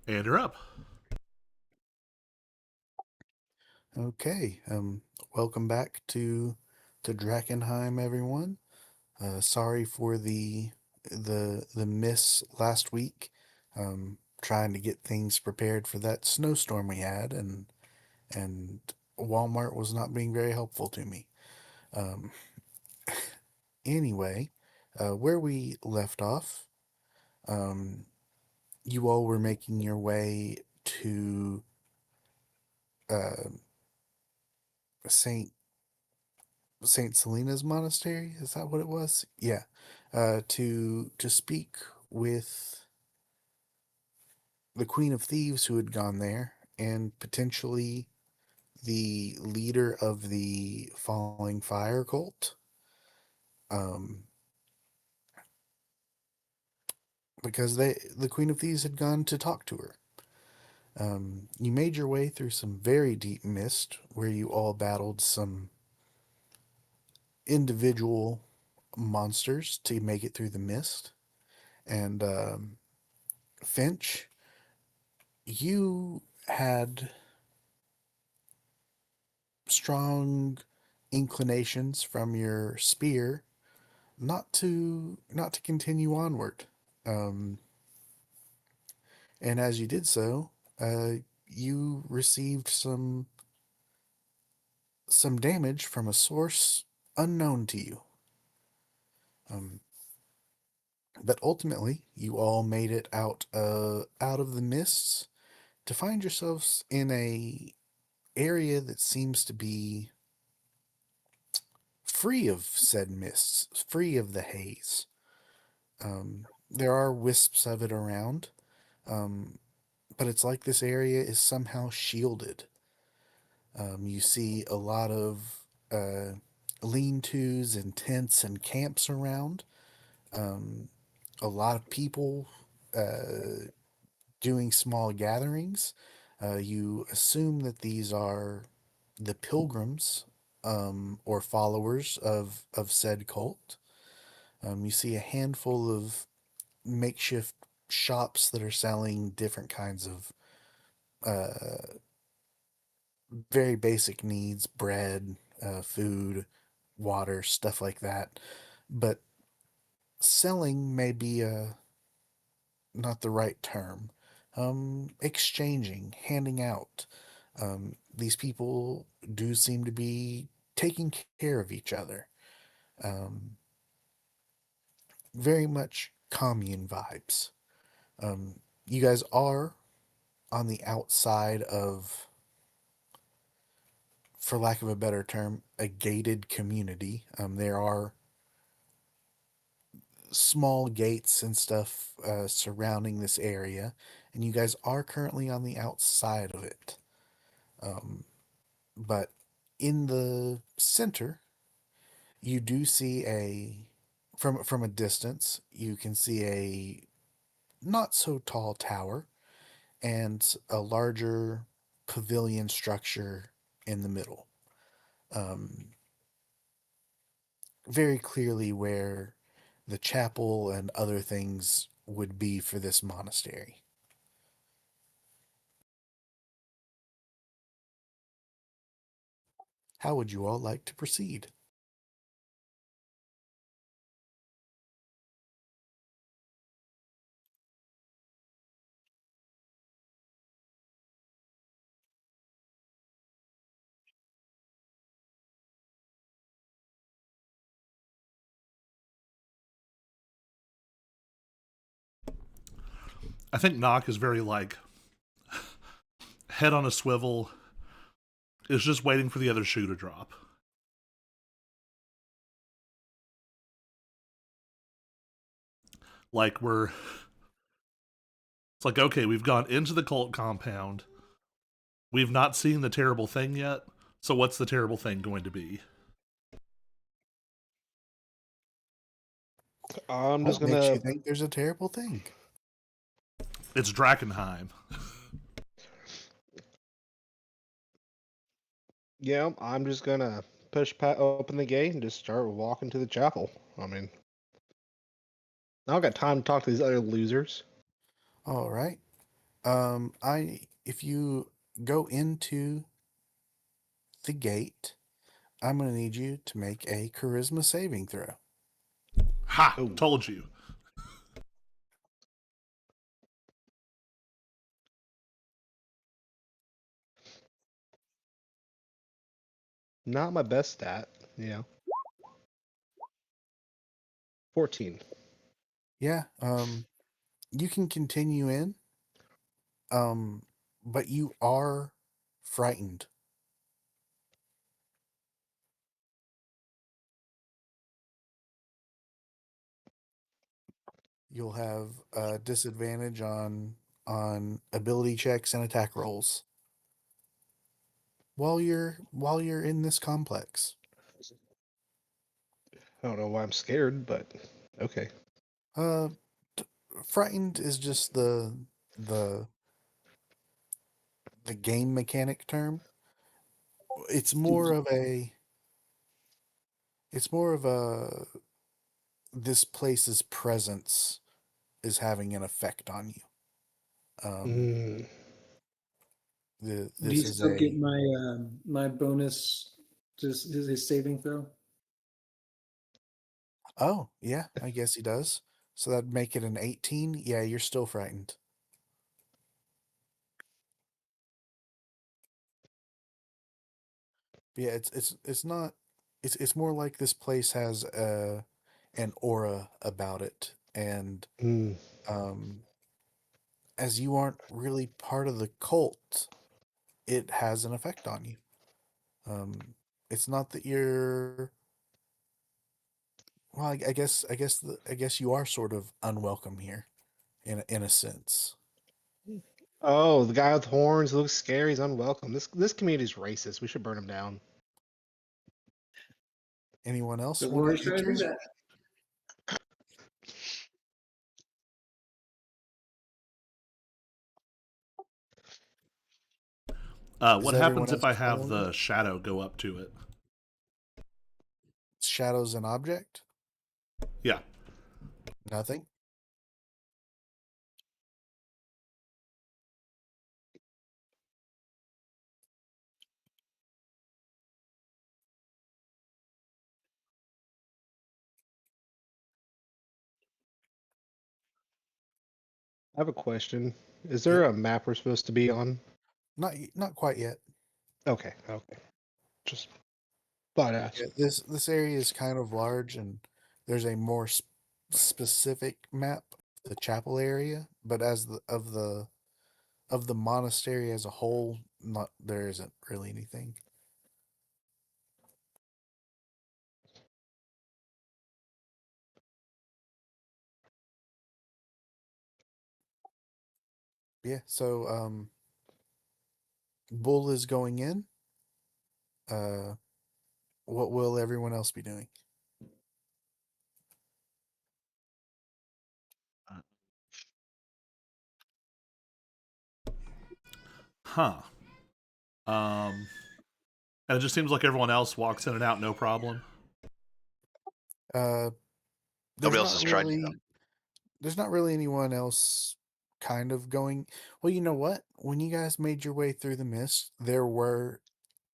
And you're up. Okay, welcome back to Drakkenheim, everyone. Sorry for the miss last week. Trying to get things prepared for that snowstorm we had, and Walmart was not being very helpful to me. Um, anyway, where we left off, um, you all were making your way to uh, Saint Saint Selena's monastery. Is that what it was? Yeah. To speak with the Queen of Thieves who had gone there, and potentially the leader of the Falling Fire cult. Um, because the Queen of Thieves had gone to talk to her. You made your way through some very deep mist where you all battled some individual monsters to make it through the mist. And Finch, you had strong inclinations from your spear not to continue onward. Um, and as you did so, uh, you received some damage from a source unknown to you. Um, but ultimately, you all made it out of the mists to find yourselves in a area that seems to be free of said mists, free of the haze. There are wisps of it around, um, but it's like this area is somehow shielded. You see a lot of uh, lean tos and tents and camps around, a lot of people doing small gatherings. You assume that these are the pilgrims or followers of said cult. You see a handful of makeshift shops that are selling different kinds of very basic needs: bread, food, water, stuff like that. But selling may be not the right term. Exchanging, handing out. These people do seem to be taking care of each other. Um, Very much commune vibes. You guys are on the outside of, for lack of a better term, a gated community. There are small gates and stuff surrounding this area, and you guys are currently on the outside of it. But in the center, you do see from a distance, you can see a not so tall tower and a larger pavilion structure in the middle. Um, Very clearly where the chapel and other things would be for this monastery. How would you all like to proceed? I think Knock is very like head on a swivel, is just waiting for the other shoe to drop. Like we're it's like, okay, we've gone into the cult compound. We've not seen the terrible thing yet. So what's the terrible thing going to be? I'm just What makes you gonna, think there's a terrible thing? It's Drakkenheim. I'm just gonna open the gate and just start walking to the chapel. I mean, I don't got time to talk to these other losers. All right. If you go into the gate, I'm going to need you to make a charisma saving throw. Ha! Oh, Told you. not my best stat. 14. Yeah. You can continue in. Um, but you are frightened. You'll have a disadvantage on ability checks and attack rolls while you're in this complex. I don't know why I'm scared, but okay. Uh, frightened is just the the game mechanic term. It's more of a it's more of a this place's presence is having an effect on you. Um, Mm, Do you this is still get a my bonus to his saving throw? oh yeah, I guess he does. So that'd make it an 18. Yeah, you're still frightened. But yeah, it's not it's more like this place has an aura about it, and mm. um, as you aren't really part of the cult, it has an effect on you. Um, it's not that you're well. I guess you are sort of unwelcome here, in a sense. Oh, the guy with horns looks scary. He's unwelcome. This community's racist. We should burn him down. Anyone else So want we're to always trying to do enter? that. Is What everyone happens if else I have following? the shadow go up to it? Shadows an object? Yeah. Nothing. I have a question. Is Yep. there a map we're supposed to be on? Not quite yet. Okay, okay. Just thought I'd ask. Yeah, this area is kind of large, and there's a more specific map, the chapel area. But as of the monastery as a whole, not there isn't really anything. Yeah. So Bull is going in. Uh, what will everyone else be doing? Huh. Um, and it just seems like everyone else walks in and out, no problem. Uh, there's Nobody else not has tried. really there's not really anyone else kind of going. Well, you know what? When you guys made your way through the mist,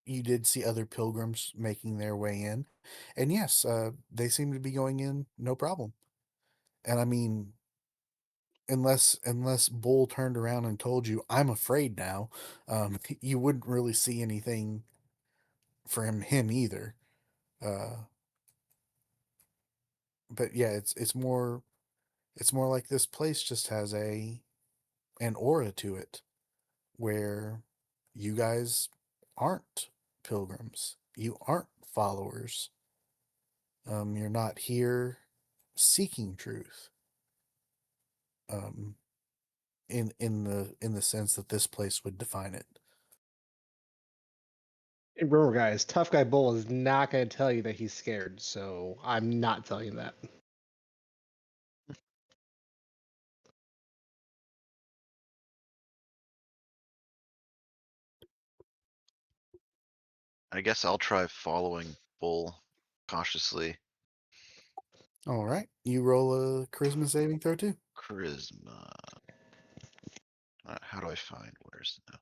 you did see other pilgrims making their way in, and yes, they seem to be going in no problem. And I mean, unless Bull turned around and told you, "I'm afraid now," you wouldn't really see anything from him either. Uh, but yeah, it's more like this place just has a an aura to it where you guys aren't pilgrims. You aren't followers. You're not here seeking truth. Um, in the sense that this place would define it. And remember, guys, tough guy Bull is not going to tell you that he's scared, so I'm not telling you that. I guess I'll try following Bull cautiously. All right, you roll a charisma saving throw too. Charisma. How do I find where's the?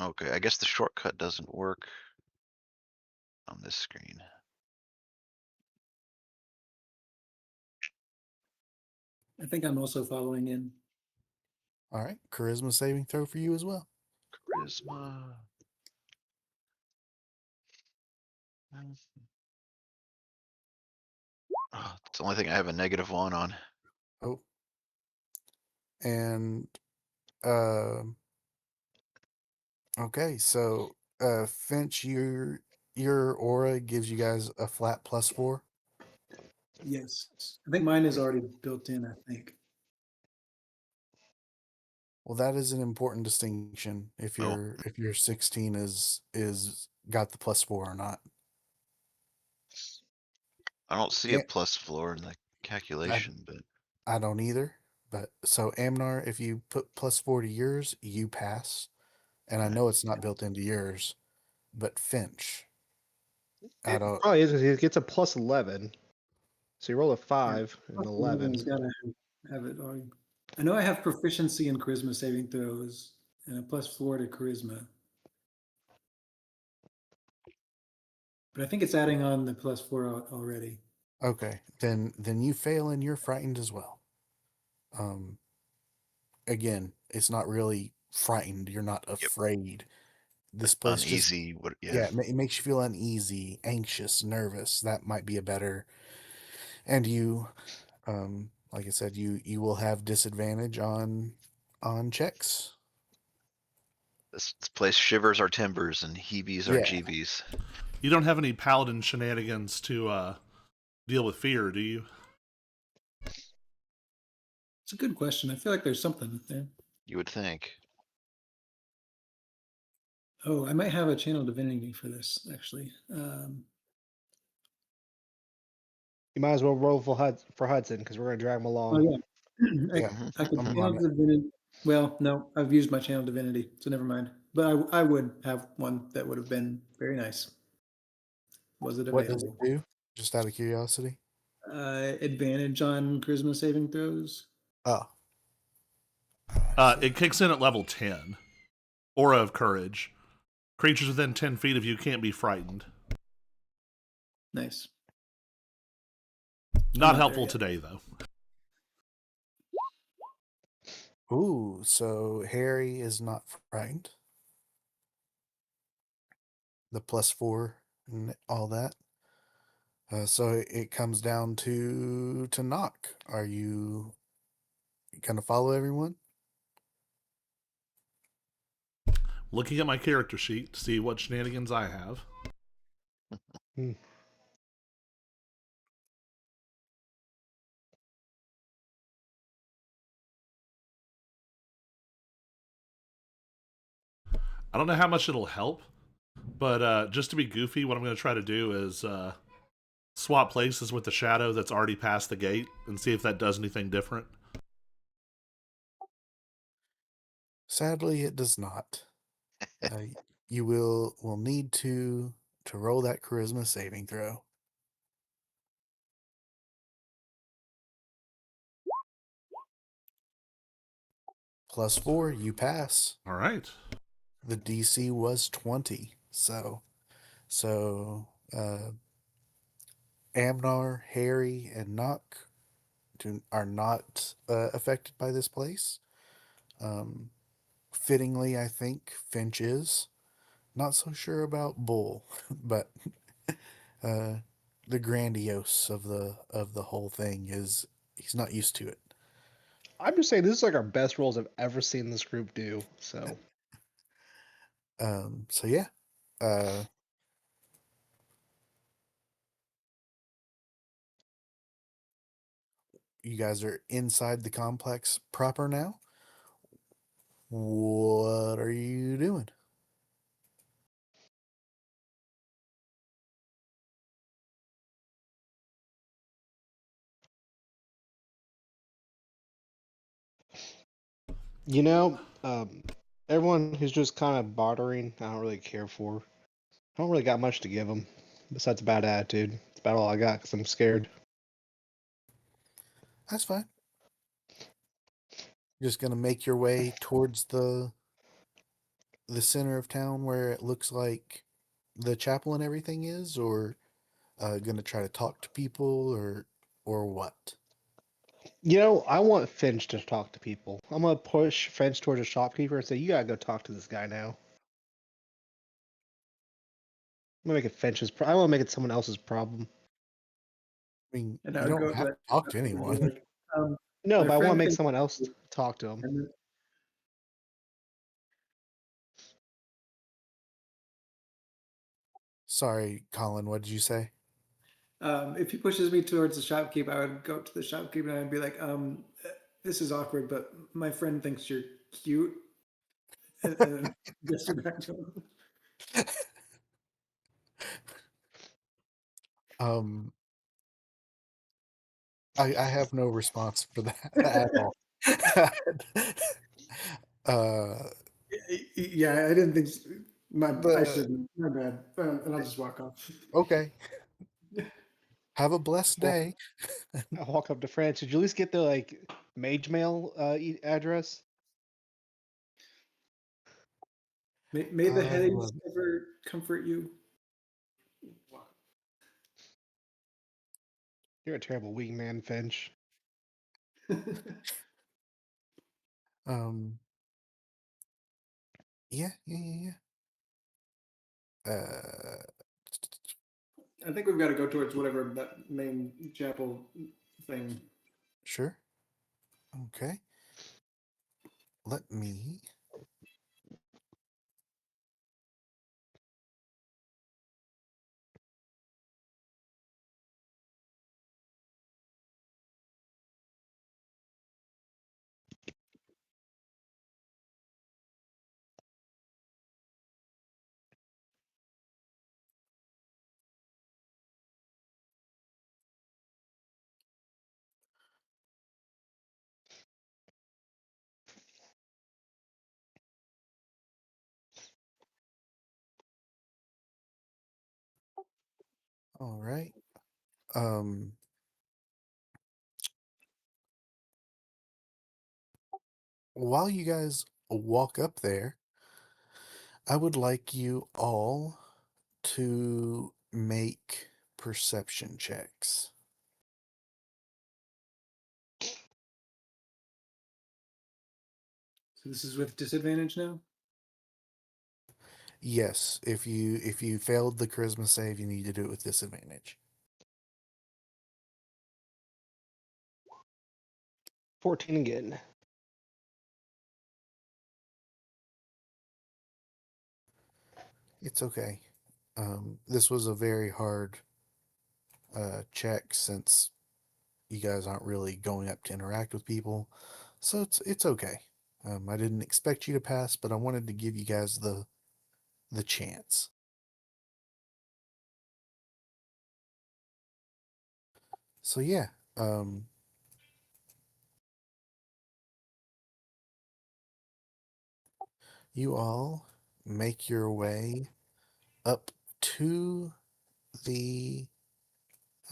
Okay, I guess the shortcut doesn't work on this screen. I think I'm also following in. All right, charisma saving throw for you as well. Charisma. Oh, it's the only thing I have a -1 on. Oh, and okay, so Finch, your aura gives you guys a flat +4. Yes. I think mine is already built in, I think. Well, that is an important distinction if Oh. your 16 is got the +4 or not. I don't see Yeah. a +4 in the calculation, but I don't either. But so Amnar, if you put +4 to yours, you pass. And I Right. know it's not built into yours, but Finch, I It don't. probably is 'cause he gets a +11. So you roll a 5 and Plus 11. has got to have it already. I know I have proficiency in charisma saving throws and a +4 to charisma. But I think it's adding on the +4 already. Okay, then you fail and you're frightened as well. Again, it's not really frightened. You're not afraid. This place just uneasy. What? yeah, Yeah. it makes you feel uneasy, anxious, nervous. That might be a better. And you, like I said, you will have disadvantage on checks. This place shivers our timbers and heebies our Yeah. jeebies. You don't have any paladin shenanigans to deal with fear, do you? It's a good question. I feel like there's something there. You would think. Oh, I might have a channel divinity for this, actually. You might as well roll for Hudson because we're going to drag him Oh, along. yeah. Yeah, I could I'm channel on it. divinity. Well, no, I've used my channel divinity, so never mind. But I would have one that would have been very nice. Was it What does it available? do? Just out of curiosity. Advantage on charisma saving throws. Oh. It kicks in at level 10. Aura of Courage. Creatures within 10 feet of you can't be frightened. Nice. Not there helpful yet. today, though. Ooh, so Harry is not frightened. The +4 and all that. So it comes down to knock. Are you gonna follow everyone? Looking at my character sheet to see what shenanigans I have. I don't know how much it'll help, but just to be goofy, what I'm going to try to do is swap places with the shadow that's already past the gate and see if that does anything different. Sadly, it does not. You will need to roll that charisma saving throw. +4, you pass. All right. The DC was 20, so Amnar, Harry, and Nock are not affected by this place. Fittingly, I think Finch is. Not so sure about Bull, but the grandiose of the whole thing is he's not used to it. I'm just saying, this is like our best rolls I've ever seen this group do. So So yeah. You guys are inside the complex proper now. What are you doing? you know, everyone who's just kind of bartering, I don't really care for. I don't really got much to give them besides a bad attitude. It's about all I got because I'm scared. That's fine. Just gonna make your way towards the center of town where it looks like the chapel and everything is, or gonna try to talk to people, or what? You know, I want Finch to talk to people. I'm gonna push Finch towards a shopkeeper and say, "You gotta go talk to this guy now." I'm gonna make it Finch's. I want to make it someone else's problem. I mean, And I you would don't go to have to that talk to and be anyone. like, No, my but I want to friend make thinks, someone else talk to him. and Sorry, Colin. What did you say? if he pushes me towards the shopkeep, I would go up to the shopkeep and I'd be like, this is awkward, but my friend thinks you're cute. And then gesture back to him. Um, I have no response for that at all. uh, Yeah, I didn't think I the shouldn't. My bad. And I'll just walk off. okay. Have a blessed Well, day. I walk up to France. Did you at least get the mage mail address? May the headaches Um, ever comfort you. You're a terrible wingman, Finch. um, yeah. I think we've got to go towards whatever that main chapel thing. Sure. Okay. Let me. All right. Um, while you guys walk up there, I would like you all to make perception checks. So this is with disadvantage now? Yes, if you failed the charisma save, you need to do it with disadvantage. 14 again. It's okay. This was a very hard check since you guys aren't really going up to interact with people, so it's okay. I didn't expect you to pass, but I wanted to give you guys the chance. So yeah, you all make your way up to the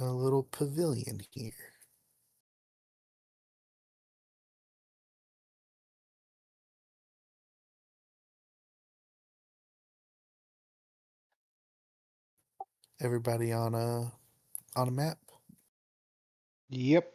little pavilion here. Everybody on a map. Yep.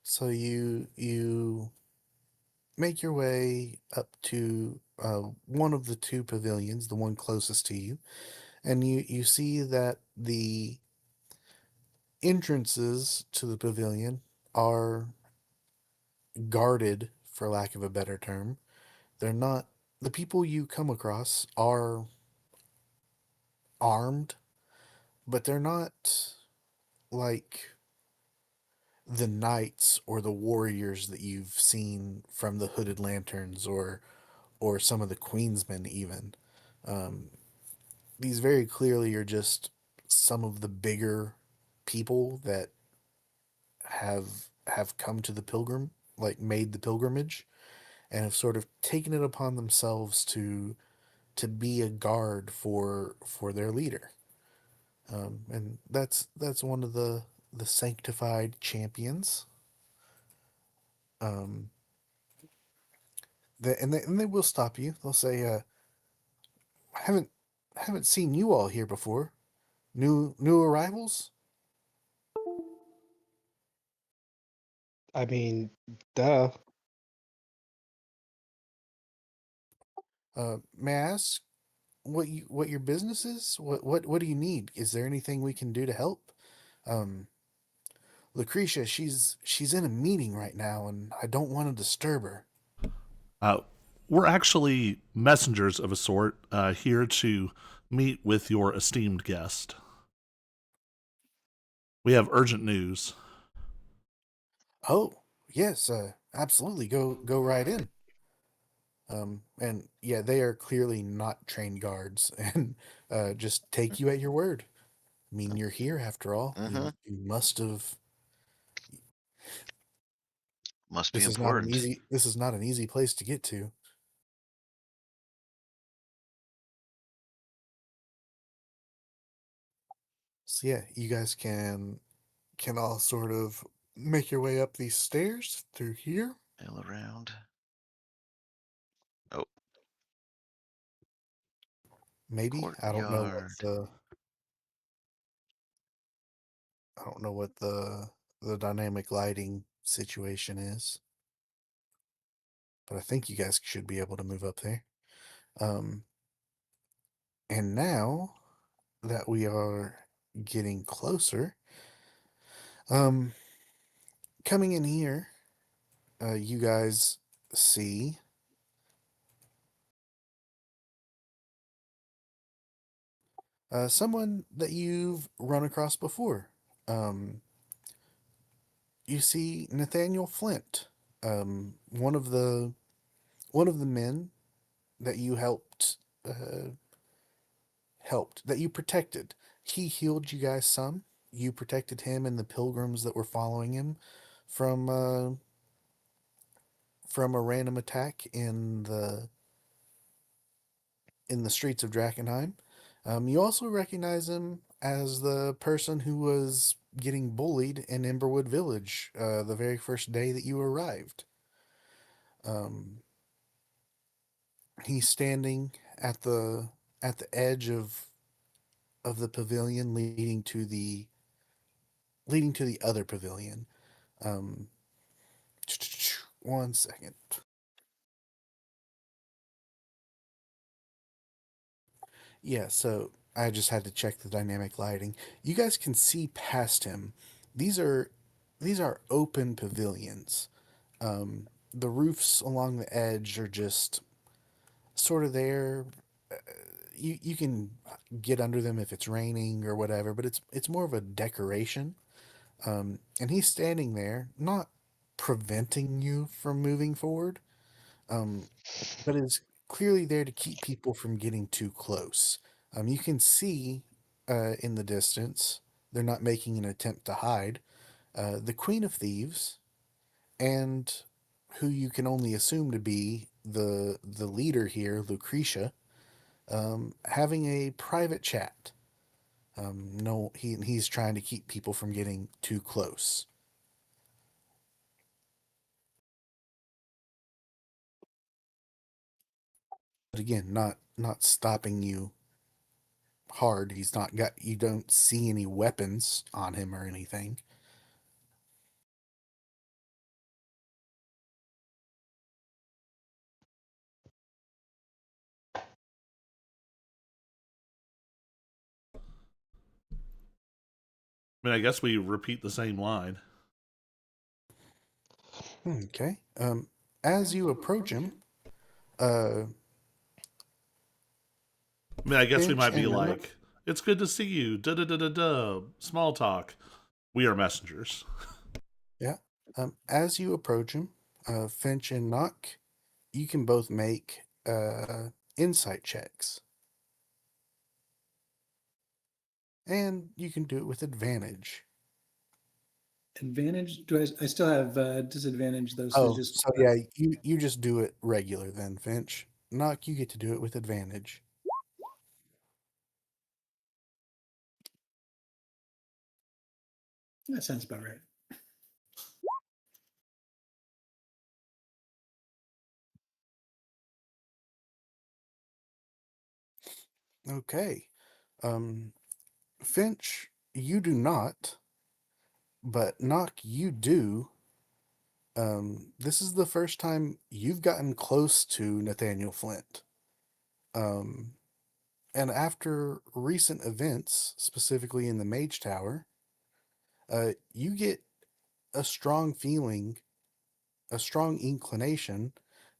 So you make your way up to one of the two pavilions, the one closest to you, and you see that the entrances to the pavilion are guarded, for lack of a better term. They're not, the people you come across are armed, but they're not like the knights or the warriors that you've seen from the Hooded Lanterns or some of the Queensmen even. Um, these very clearly are just some of the bigger people that have come to the pilgrim, like made the pilgrimage, and have sort of taken it upon themselves to be a guard for their leader. And that's one of the sanctified champions. Um, and they will stop you. They'll say, "I haven't seen you all here before. New arrivals? I mean, duh. May I ask what your business is? What do you need? Is there anything we can do to help?" Um, Lucretia, she's in a meeting right now, and I don't want to disturb her. Uh, we're actually messengers of a sort, here to meet with your esteemed guest. We have urgent news. Oh, yes, absolutely. Go right in. And yeah, they are clearly not trained guards, and just take you at your word. I mean, you're here after all. Mm-hmm. You must have. Must be This is not an important. easy. This is not an easy place to get to. So yeah, you guys can all sort of make your way up these stairs through here. Mill around. Oh, Maybe courtyard. I don't know what the dynamic lighting situation is, but I think you guys should be able to move up there. Um, and now that we are getting closer, um, coming in here, you guys see someone that you've run across before. Um, you see Nathaniel Flint, one of the men that you helped that you protected. He healed you guys some. You protected him and the pilgrims that were following him from from a random attack in the streets of Drakkenheim. You also recognize him as the person who was getting bullied in Emberwood Village the very first day that you arrived. Um, he's standing at the edge of the pavilion leading to the other pavilion. Um, one second. Yeah, so I just had to check the dynamic lighting. You guys can see past him. These are these are open pavilions. The roofs along the edge are just sort of there. You can get under them if it's raining or whatever, but it's more of a decoration. And he's standing there, not preventing you from moving forward, um, but is clearly there to keep people from getting too close. You can see in the distance, they're not making an attempt to hide, the Queen of Thieves and who you can only assume to be the leader here, Lucretia, having a private chat. No, he's trying to keep people from getting too close. But again, not stopping you hard. He's not got you don't see any weapons on him or anything. I mean, I guess we repeat the same line. Okay. As you approach him, uh, I mean, I guess we Finch might be and like, "It's good to see you." Da da da da da. Small talk. We are messengers. yeah, as you approach him, Finch and Knock, you can both make insight checks, and you can do it with advantage. advantage? Do I still have disadvantage though? So Oh, just so yeah, you just do it regular then, Finch. Knock, you get to do it with advantage. that sounds about right. Okay. Finch, you do not, but Knock, you do. This is the first time you've gotten close to Nathaniel Flint. Um, and after recent events, specifically in the Mage Tower, you get a strong feeling, a strong inclination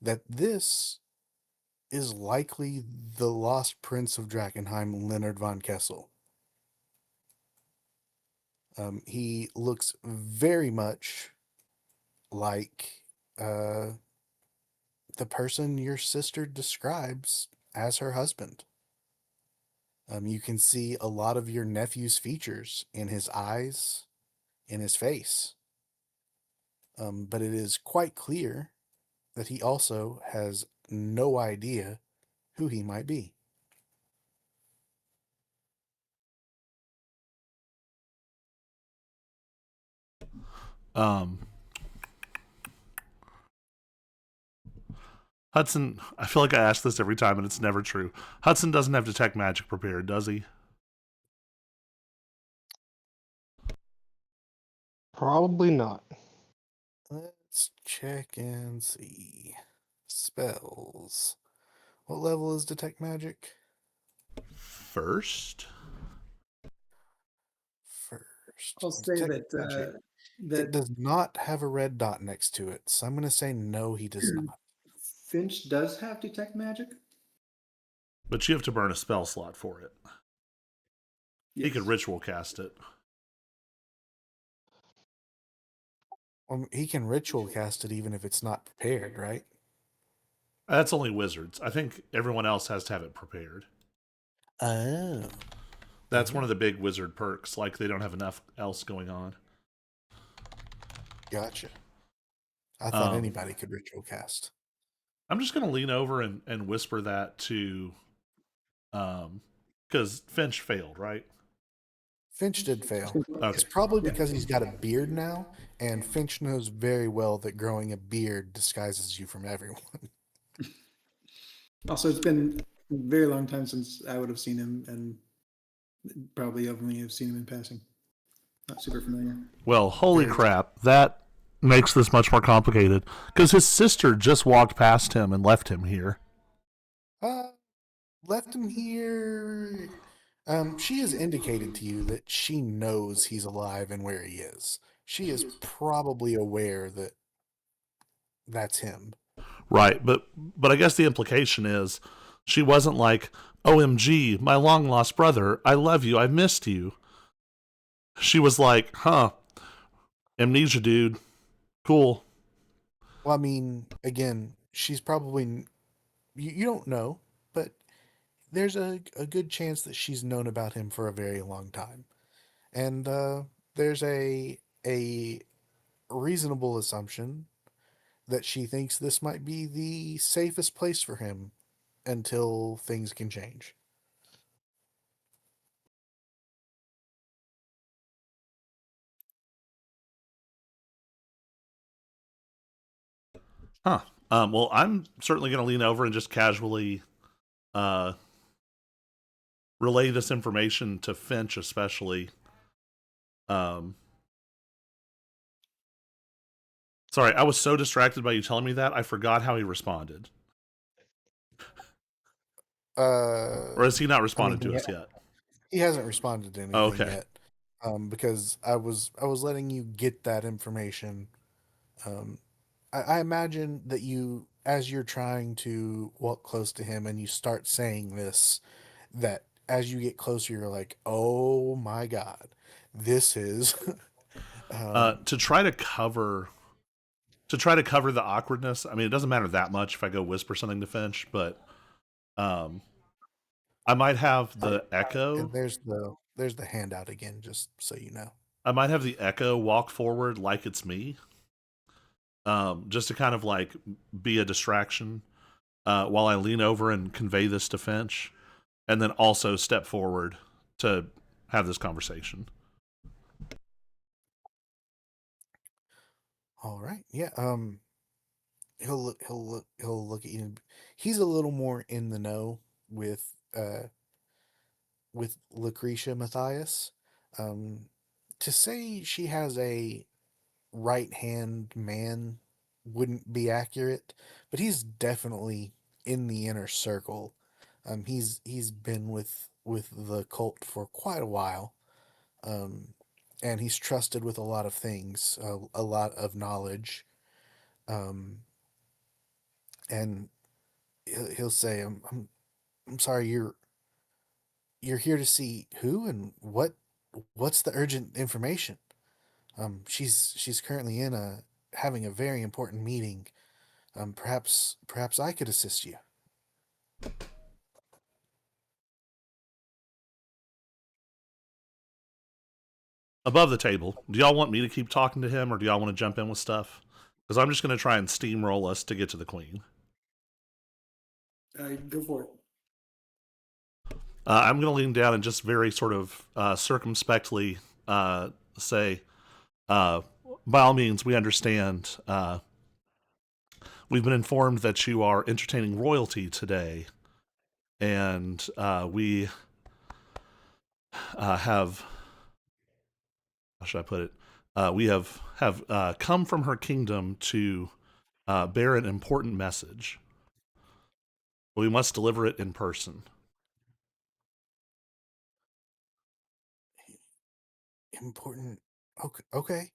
that this is likely the lost prince of Drakkenheim, Leonard von Kessel. He looks very much like the person your sister describes as her husband. You can see a lot of your nephew's features in his eyes, in his face. But it is quite clear that he also has no idea who he might be. Um, Hudson, I feel like I ask this every time and it's never true. Hudson doesn't have detect magic prepared, does he? Probably not. Let's check and see. Spells. What level is detect magic? First? First. I'll say Detect magic. that It does not have a red dot next to it, so I'm going to say no, he does not. Finch does have detect magic. But you have to burn a spell slot for it. Yes. He could ritual cast it. He can ritual cast it even if it's not prepared, right? That's only wizards. I think everyone else has to have it prepared. Oh. That's one of the big wizard perks. Like, they don't have enough else going on. Gotcha. I thought anybody could ritual cast. I'm just going to lean over and whisper that to... because Finch failed, right? Finch did fail. Okay. It's probably because he's got a beard now, and Finch knows very well that growing a beard disguises you from everyone. Also, it's been a very long time since I would have seen him, and probably only have seen him in passing. Not super familiar. Well, holy crap. That makes this much more complicated. Because his sister just walked past him and left him here. Left him here. She has indicated to you that she knows he's alive and where he is. She is probably aware that that's him. Right, but I guess the implication is she wasn't like, OMG, my long lost brother, I love you, I've missed you. She was like, huh, amnesia, dude. Cool. Well, I mean, again, she's probably, you don't know, but there's a good chance that she's known about him for a very long time. And there's a reasonable assumption that she thinks this might be the safest place for him until things can change. Huh. Well, I'm certainly going to lean over and just casually relay this information to Finch, especially. Sorry, I was so distracted by you telling me that, I forgot how he responded. Or has he not responded to us yet? He hasn't responded to anything Okay. yet. Because I was letting you get that information. I imagine that you, as you're trying to walk close to him and you start saying this, that as you get closer, you're like, oh my God, this is. To try to cover the awkwardness. I mean, it doesn't matter that much if I go whisper something to Finch, but I might have the echo. And there's the handout again, just so you know. I might have the Echo walk forward like it's me, just to kind of like be a distraction while I lean over and convey this to Finch, and then also step forward to have this conversation. All right. Yeah. He'll look at you. He's a little more in the know with Lucretia Matthias. Um, to say she has a right hand man wouldn't be accurate, but he's definitely in the inner circle. He's been with the cult for quite a while, um, and he's trusted with a lot of things, a lot of knowledge, um, and he'll say, I'm sorry, you're here to see who and what's the urgent information?" She's currently in a having a very important meeting. Perhaps I could assist you. Above the table, do y'all want me to keep talking to him, or do y'all want to jump in with stuff? Because I'm just going to try and steamroll us to get to the queen. Go for it. I'm going to lean down and just very sort of circumspectly say, by all means, we understand. We've been informed that you are entertaining royalty today, and we have, how should I put it? We have come from her kingdom to bear an important message. We must deliver it in person. Important. Okay. Okay.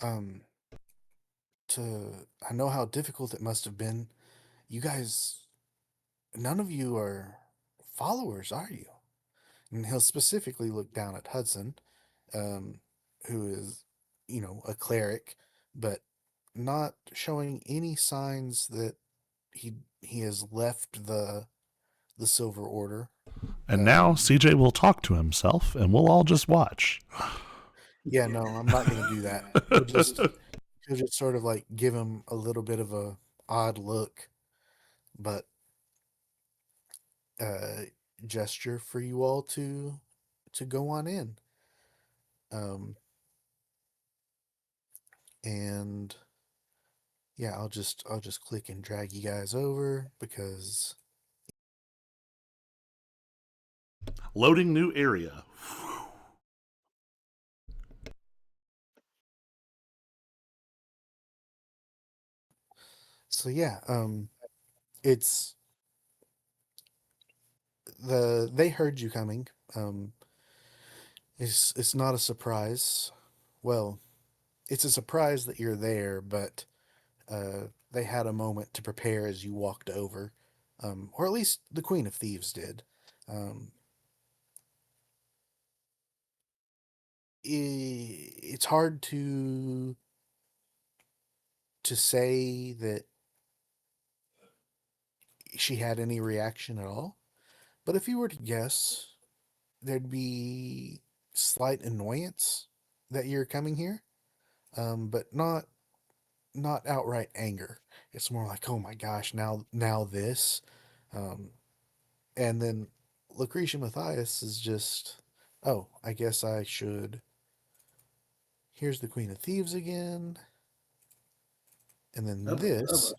Um. I know how difficult it must have been. You guys, none of you are followers, are you? And he'll specifically look down at Hudson, um, who is, a cleric, but not showing any signs that he has left the Silver Order. And now CJ will talk to himself, and we'll all just watch. Yeah, no, I'm not going to do that. He'll just sort of like give him a little bit of a odd look, but uh, gesture for you all to go on in. And yeah, I'll just click and drag you guys over because Loading new area. so yeah, it's they heard you coming. It's not a surprise. Well, it's a surprise that you're there, but they had a moment to prepare as you walked over, or at least the Queen of Thieves did. Um, it's hard to say that she had any reaction at all, but if you were to guess, there'd be slight annoyance that you're coming here, but not outright anger. It's more like, oh my gosh, now this, um, and then Lucretia Matthias is just, oh, I guess I should. Here's the Queen of Thieves again, and then this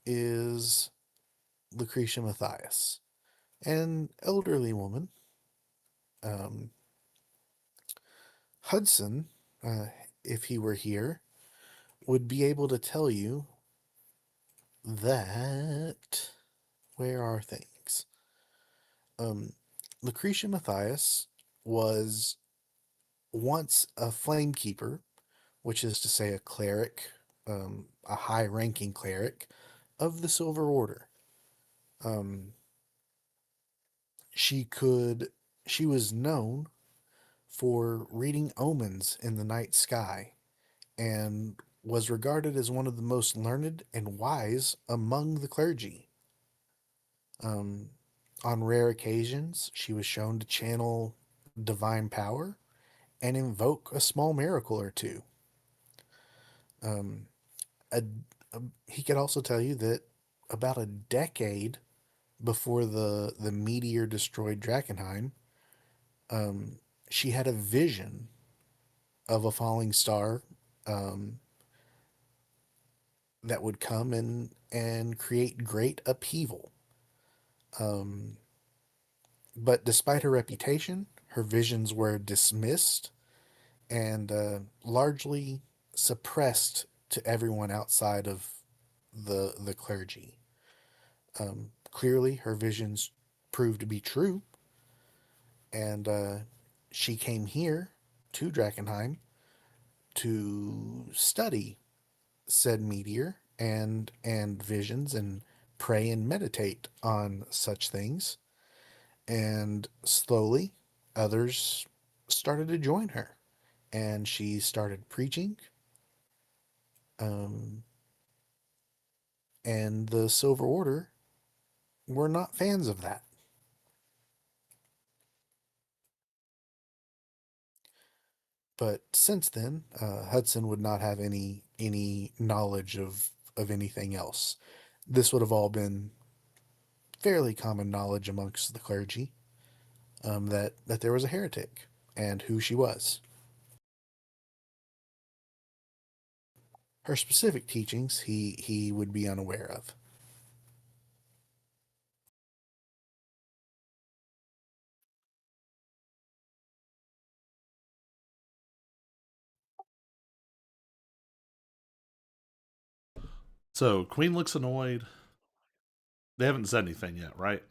is Lucretia Matthias, an elderly woman. Um, Hudson, if he were here, would be able to tell you that. Where are things? Lucretia Matthias was once a flamekeeper, which is to say a cleric, a high ranking cleric of the Silver Order. Um, she could, she was known for reading omens in the night sky and was regarded as one of the most learned and wise among the clergy. Um, on rare occasions, she was shown to channel divine power, and invoke a small miracle or two. Um, a, he could also tell you that about a decade before the meteor destroyed Drakkenheim, um, she had a vision of a falling star um, that would come and create great upheaval. Um, but despite her reputation, her visions were dismissed and largely suppressed to everyone outside of the clergy. Clearly, her visions proved to be true, and she came here to Drakkenheim to study said meteor and visions and pray and meditate on such things. And slowly, others started to join her, and she started preaching. Um, and the Silver Order were not fans of that. But since then, Hudson would not have any knowledge of anything else. This would have all been fairly common knowledge amongst the clergy, that there was a heretic and who she was. Her specific teachings he would be unaware of. So Queen looks annoyed. They haven't said anything yet, right?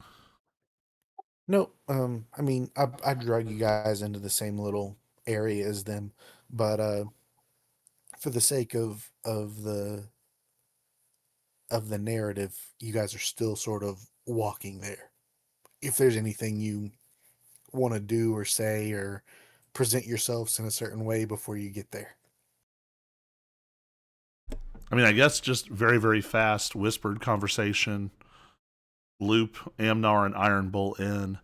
No, I mean, I drug you guys into the same little area as them, but for the sake of the narrative, you guys are still sort of walking there. If there's anything you want to do or say or present yourselves in a certain way before you get there. I mean, I guess just very, very fast, whispered conversation, loop Amnar and Iron Bull in,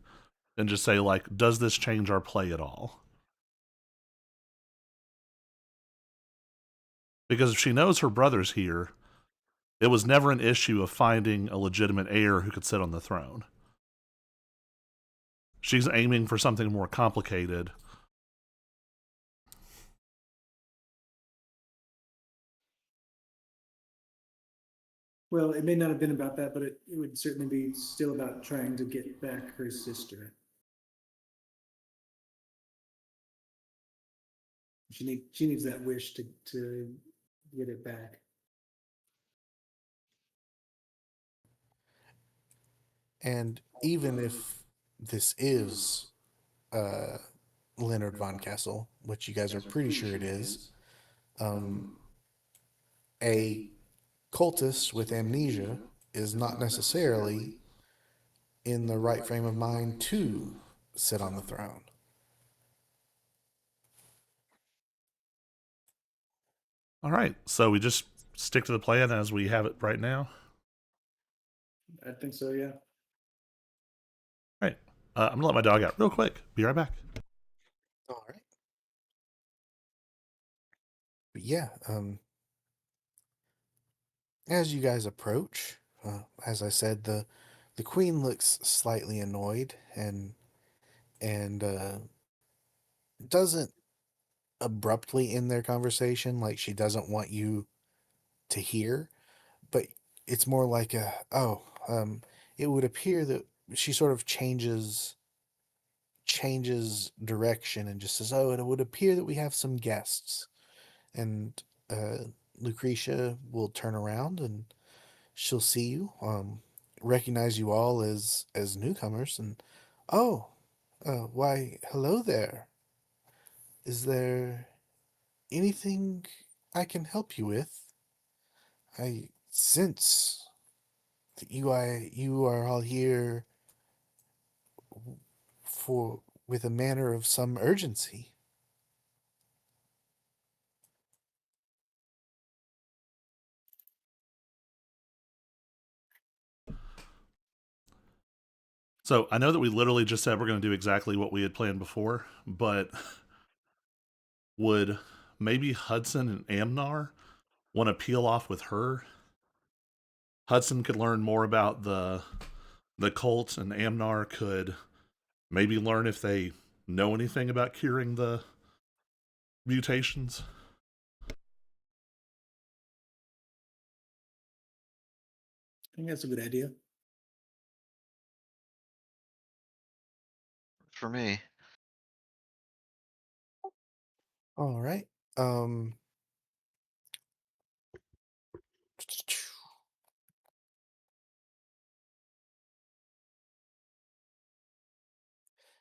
and just say, like, does this change our play at all? Because if she knows her brother's here, it was never an issue of finding a legitimate heir who could sit on the throne. She's aiming for something more complicated. Well, it may not have been about that, but it would certainly be still about trying to get back her sister. She needs that wish to get it back. And even if this is uh, Leonard von Kessel, which you guys are pretty sure it is, um, a cultist with amnesia is not necessarily in the right frame of mind to sit on the throne. All right, so we just stick to the plan as we have it right now. I think so, yeah. All right, I'm gonna let my dog out real quick. Be right back. All right. But yeah, as you guys approach, as I said, the queen looks slightly annoyed and doesn't abruptly end their conversation, like she doesn't want you to hear, but it's more like it would appear that she sort of changes direction and just says, oh, it would appear that we have some guests. And uh, Lucretia will turn around and she'll see you, recognize you all as newcomers, and oh, why, hello there. Is there anything I can help you with? I sense that you are all here for with a manner of some urgency. So I know that we literally just said we're going to do exactly what we had planned before, but would maybe Hudson and Amnar want to peel off with her? Hudson could learn more about the cult, and Amnar could maybe learn if they know anything about curing the mutations. I think that's a good idea. For me. All right.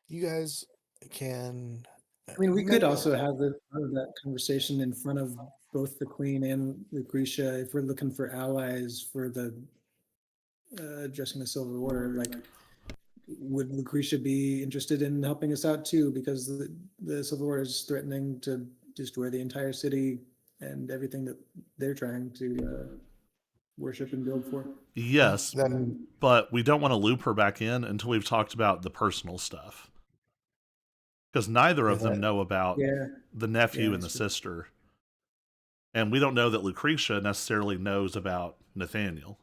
You guys can I mean, we could make also have that conversation in front of both the Queen and Lucretia if we're looking for allies for the addressing the Silver Order. Like, would Lucretia be interested in helping us out too? Because the Silver Order is threatening to destroy the entire city and everything that they're trying to worship and build for. Yes, then but we don't want to loop her back in until we've talked about the personal stuff. Because neither of them that know about Yeah, the nephew yeah, and the that's true. sister. And we don't know that Lucretia necessarily knows about Nathaniel.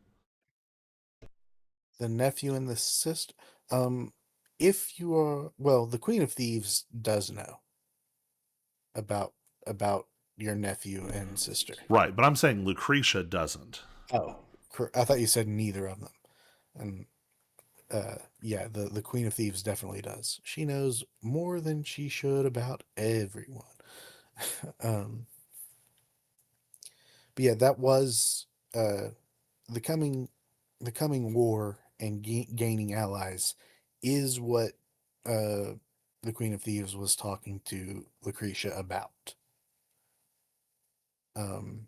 the nephew and the sister. If you are the Queen of Thieves does know about about your nephew and sister. Right, but I'm saying Lucretia doesn't. Oh, I thought you said neither of them. And yeah, the Queen of Thieves definitely does. She knows more than she should about everyone. um, but yeah, that was the coming war and gaining allies is what the Queen of Thieves was talking to Lucretia about. Um,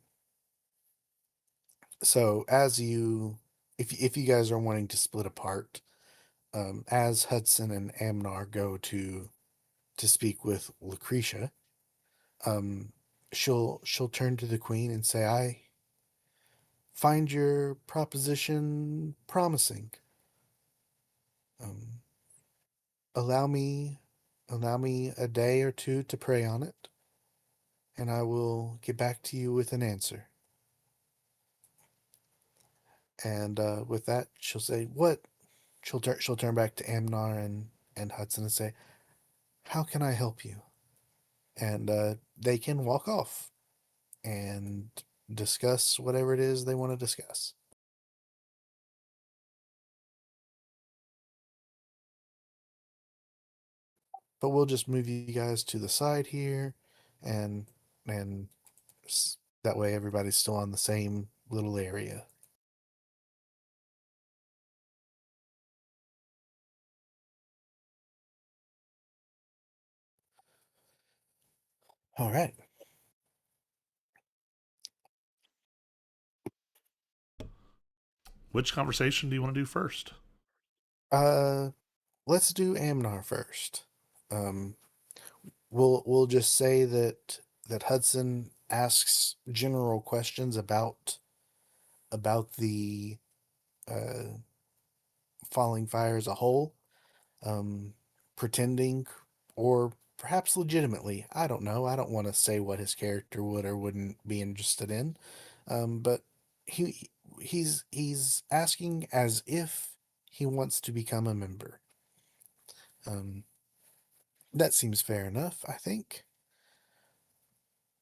so if you guys are wanting to split apart, as Hudson and Amnar go to speak with Lucretia, um, she'll turn to the Queen and say, "I find your proposition promising. Um, allow me a day or two to pray on it, and I will get back to you with an answer." And with that, she'll say, "What?" She'll turn back to Amnar and Hudson and say, "How can I help you?" And they can walk off and discuss whatever it is they want to discuss. But we'll just move you guys to the side here, and and that way everybody's still on the same little area. All right. Which conversation do you want to do first? Let's do Amnar first. Um, we'll just say that Hudson asks general questions about the uh, falling fire as a whole, um, pretending or perhaps legitimately. I don't know. I don't want to say what his character would or wouldn't be interested in, but he's asking as if he wants to become a member. Um, that seems fair enough, I think.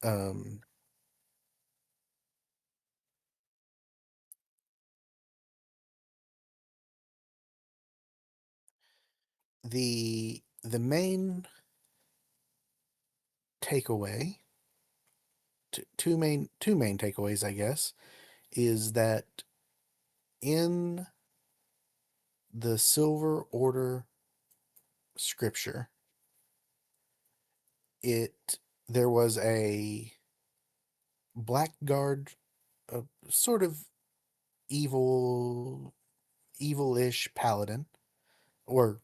Um, the main takeaway, two main takeaways, I guess, is that in the Silver Order scripture, it there was a blackguard, a sort of evil, evilish paladin, or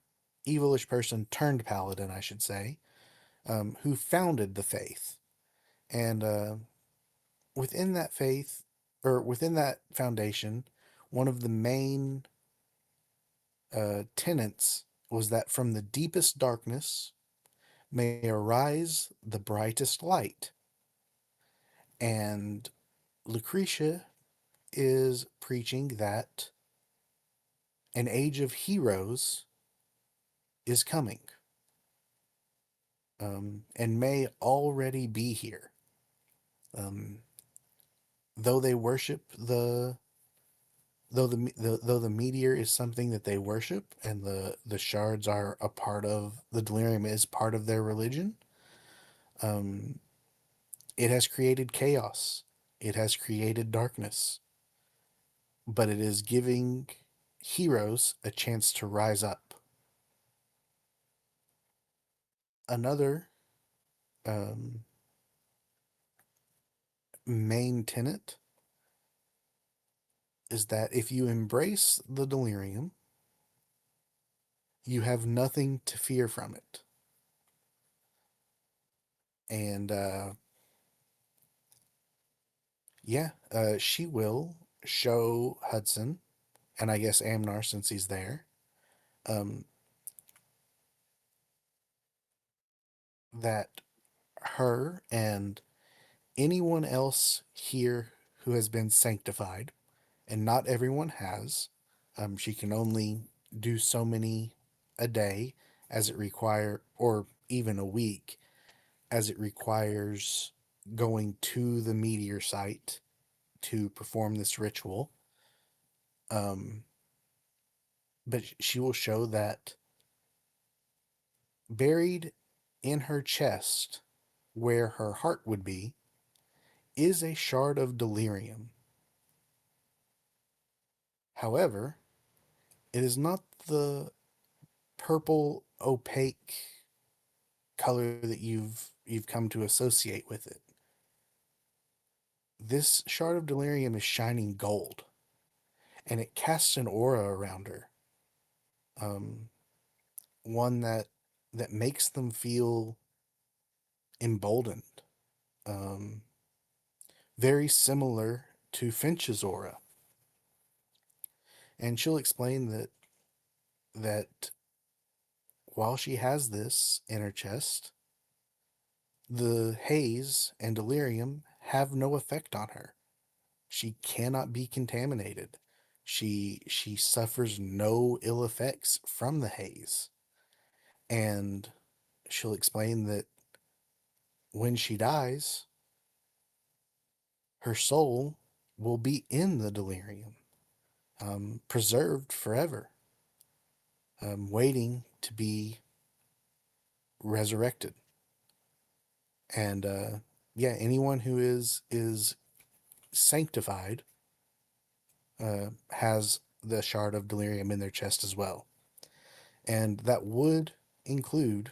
evilish person turned paladin, I should say, who founded the faith, and within that faith, or within that foundation, one of the main tenets was that from the deepest darkness may arise the brightest light. And Lucretia is preaching that an age of heroes is coming, and may already be here. Um, though they worship though the meteor is something that they worship, and the shards are a part of the delirium is part of their religion. Um, it has created chaos. It has created darkness, but it is giving heroes a chance to rise up. Another um, main tenet is that if you embrace the delirium, you have nothing to fear from it. And she will show Hudson, and I guess Amnar, since he's there, um, that her and anyone else here who has been sanctified, and not everyone has, she can only do so many a day as it require, or even a week, as it requires going to the meteor site to perform this ritual. Um, but she will show that buried in her chest, where her heart would be, is a shard of delirium. However, it is not the purple opaque color that you've come to associate with it. This shard of delirium is shining gold, and it casts an aura around her, um, one that makes them feel emboldened, um, very similar to Finch's aura. And she'll explain that while she has this in her chest, the haze and delirium have no effect on her. She cannot be contaminated. She suffers no ill effects from the haze. And she'll explain that when she dies, her soul will be in the delirium, preserved forever, waiting to be resurrected. And anyone who is sanctified has the shard of delirium in their chest as well, and that would include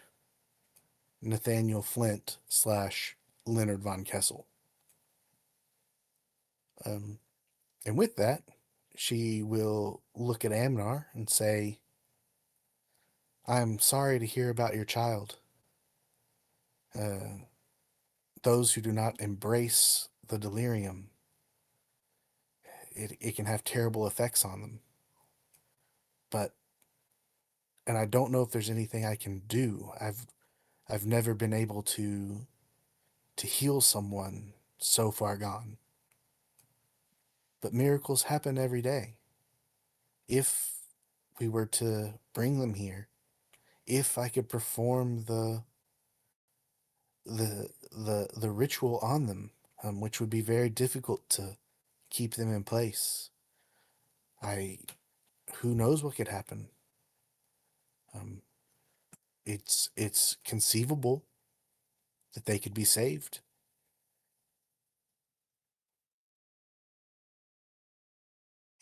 Nathaniel Flint / Leonard von Kessel. And with that, she will look at Amnar and say, "I'm sorry to hear about your child. Uh, those who do not embrace the delirium, it can have terrible effects on them. But, and I don't know if there's anything I can do. I've never been able to heal someone so far gone. But miracles happen every day. If we were to bring them here, if I could perform the ritual on them, which would be very difficult to keep them in place, who knows what could happen. Um, it's conceivable that they could be saved.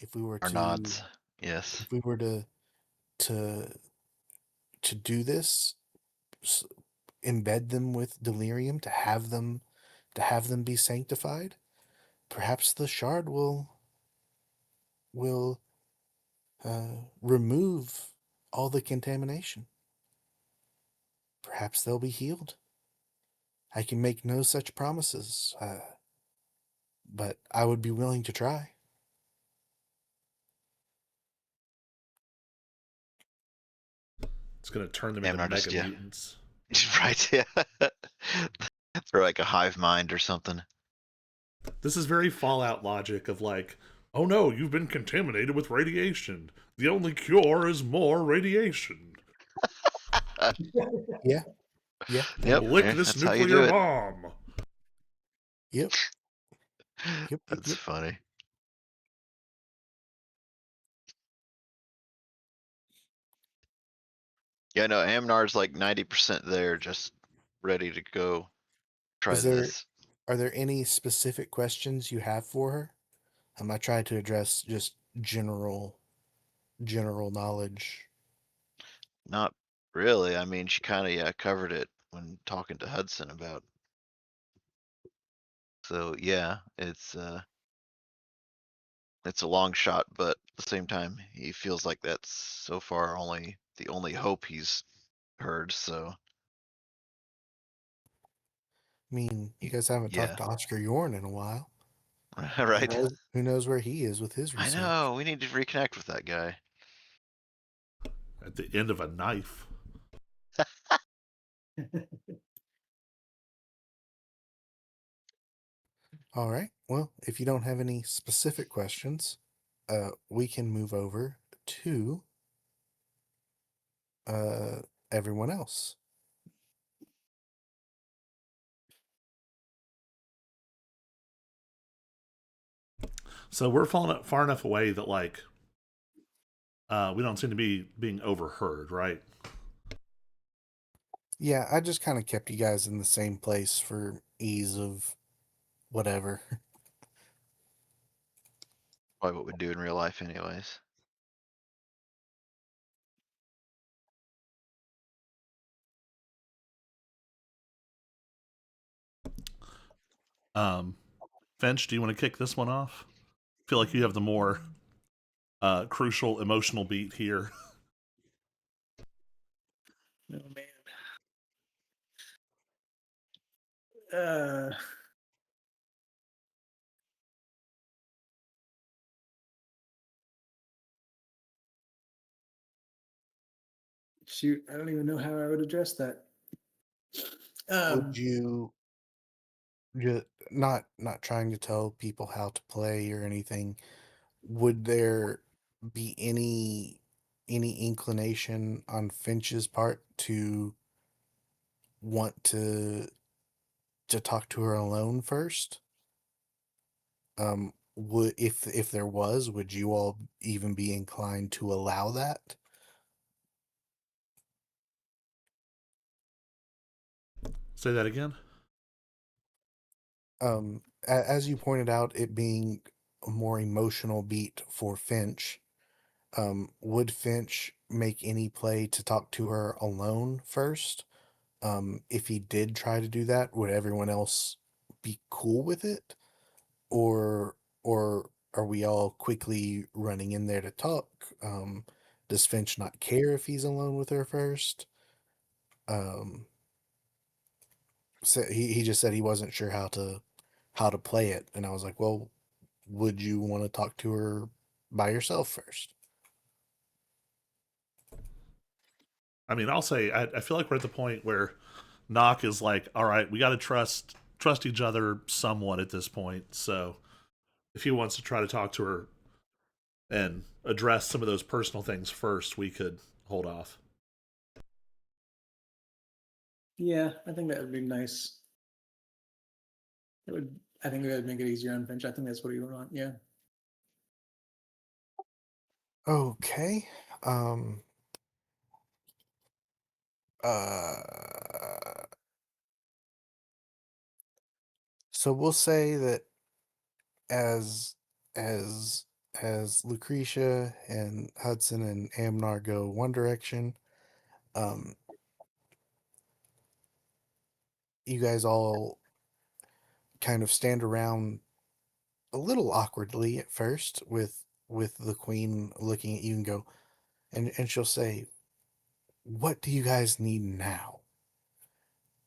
If we were Or to not. Yes. if we were to do this, embed them with delirium, to have them be sanctified, perhaps the shard will remove all the contamination. Perhaps they'll be healed. I can make no such promises, but I would be willing to try." It's going to turn them into Amnar just, mega yeah. mutants. Right, yeah. For like a hive mind or something. This is very Fallout logic of like, oh no, you've been contaminated with radiation. The only cure is more radiation. Yeah. Yeah. Yep, Lick this that's how you nuclear do it. bomb. Yep. Yep. That's funny. Yeah, no, Amnar's like 90% there, just ready to go try Is there this. Are there any specific questions you have for her? I try to address just general knowledge. Not really. I mean, she kind of, yeah, covered it when talking to Hudson about. So yeah, it's a long shot, but at the same time, he feels like that's so far only the only hope he's heard. So I mean, you guys haven't yeah, talked to Oscar Yorn in a while. right. Who knows where he is with his I research? know. We need to reconnect with that guy. At the end of a knife. All right. Well, if you don't have any specific questions, we can move over to everyone else. So we're falling far enough away that like we don't seem to be being overheard, right? Yeah, I just kind of kept you guys in the same place for ease of whatever. Probably what we do in real life, anyways. Um, Finch, do you want to kick this one off? I feel like you have the more crucial emotional beat here. Oh man. Shoot, I don't even know how I would address that. Would you just not trying to tell people how to play or anything? Would there be any inclination on Finch's part to want to talk to her alone first? Would if there was, would you all even be inclined to allow that? Say that again. As you pointed out, it being a more emotional beat for Finch, would Finch make any play to talk to her alone first? If he did try to do that, would everyone else be cool with it? Or are we all quickly running in there to talk? Does Finch not care if he's alone with her first? Um, so he just said he wasn't sure how to play it, and I was like, well, would you want to talk to her by yourself first? I mean, I'll say I feel like we're at the point where Knock is like, all right, we got to trust each other somewhat at this point. So if he wants to try to talk to her and address some of those personal things first, we could hold off. Yeah, I think that would be nice. It would. I think that would make it easier on Finch. I think that's what he would want. Yeah. Okay. Um. Uh. So we'll say that as as as Lucretia and Hudson and Amnar go one direction, um, you guys all kind of stand around a little awkwardly at first with the queen looking at you and go, and she'll say, what do you guys need now?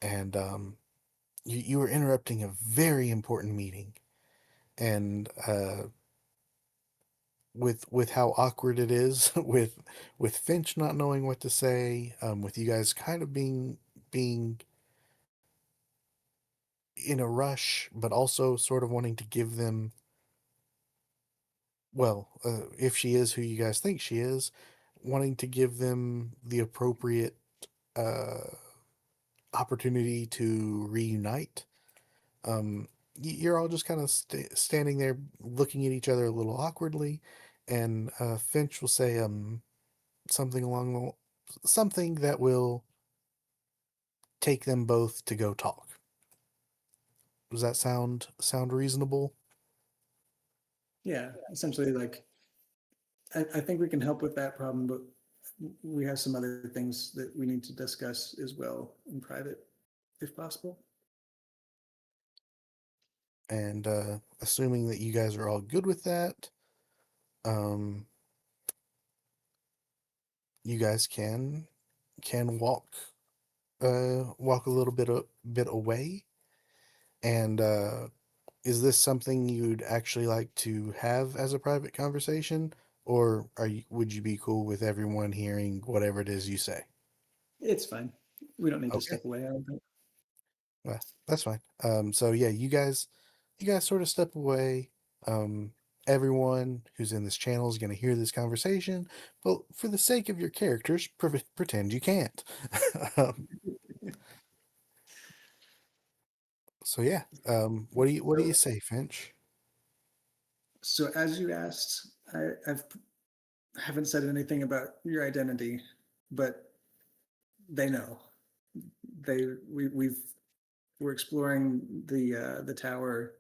And you were interrupting a very important meeting, and with how awkward it is with Finch not knowing what to say, with you guys kind of being being in a rush, but also sort of wanting to give them, well, if she is who you guys think she is, wanting to give them the appropriate uh, opportunity to reunite. You're all just kind of standing there looking at each other a little awkwardly, and Finch will say something something that will take them both to go talk. Does that sound reasonable? Yeah, essentially, like I think we can help with that problem, but we have some other things that we need to discuss as well in private, if possible. And assuming that you guys are all good with that, um, you guys can walk a little bit away. And is this something you'd actually like to have as a private conversation, or would you be cool with everyone hearing whatever it is you say? It's fine. We don't need to Okay, step away. I don't think. well, that's fine. So yeah, you guys sort of step away. Um, everyone who's in this channel is going to hear this conversation, but for the sake of your characters, pretend you can't. um, so yeah, what do you So, say, Finch? so as you asked, I've haven't said anything about your identity, but they know. We're exploring the tower,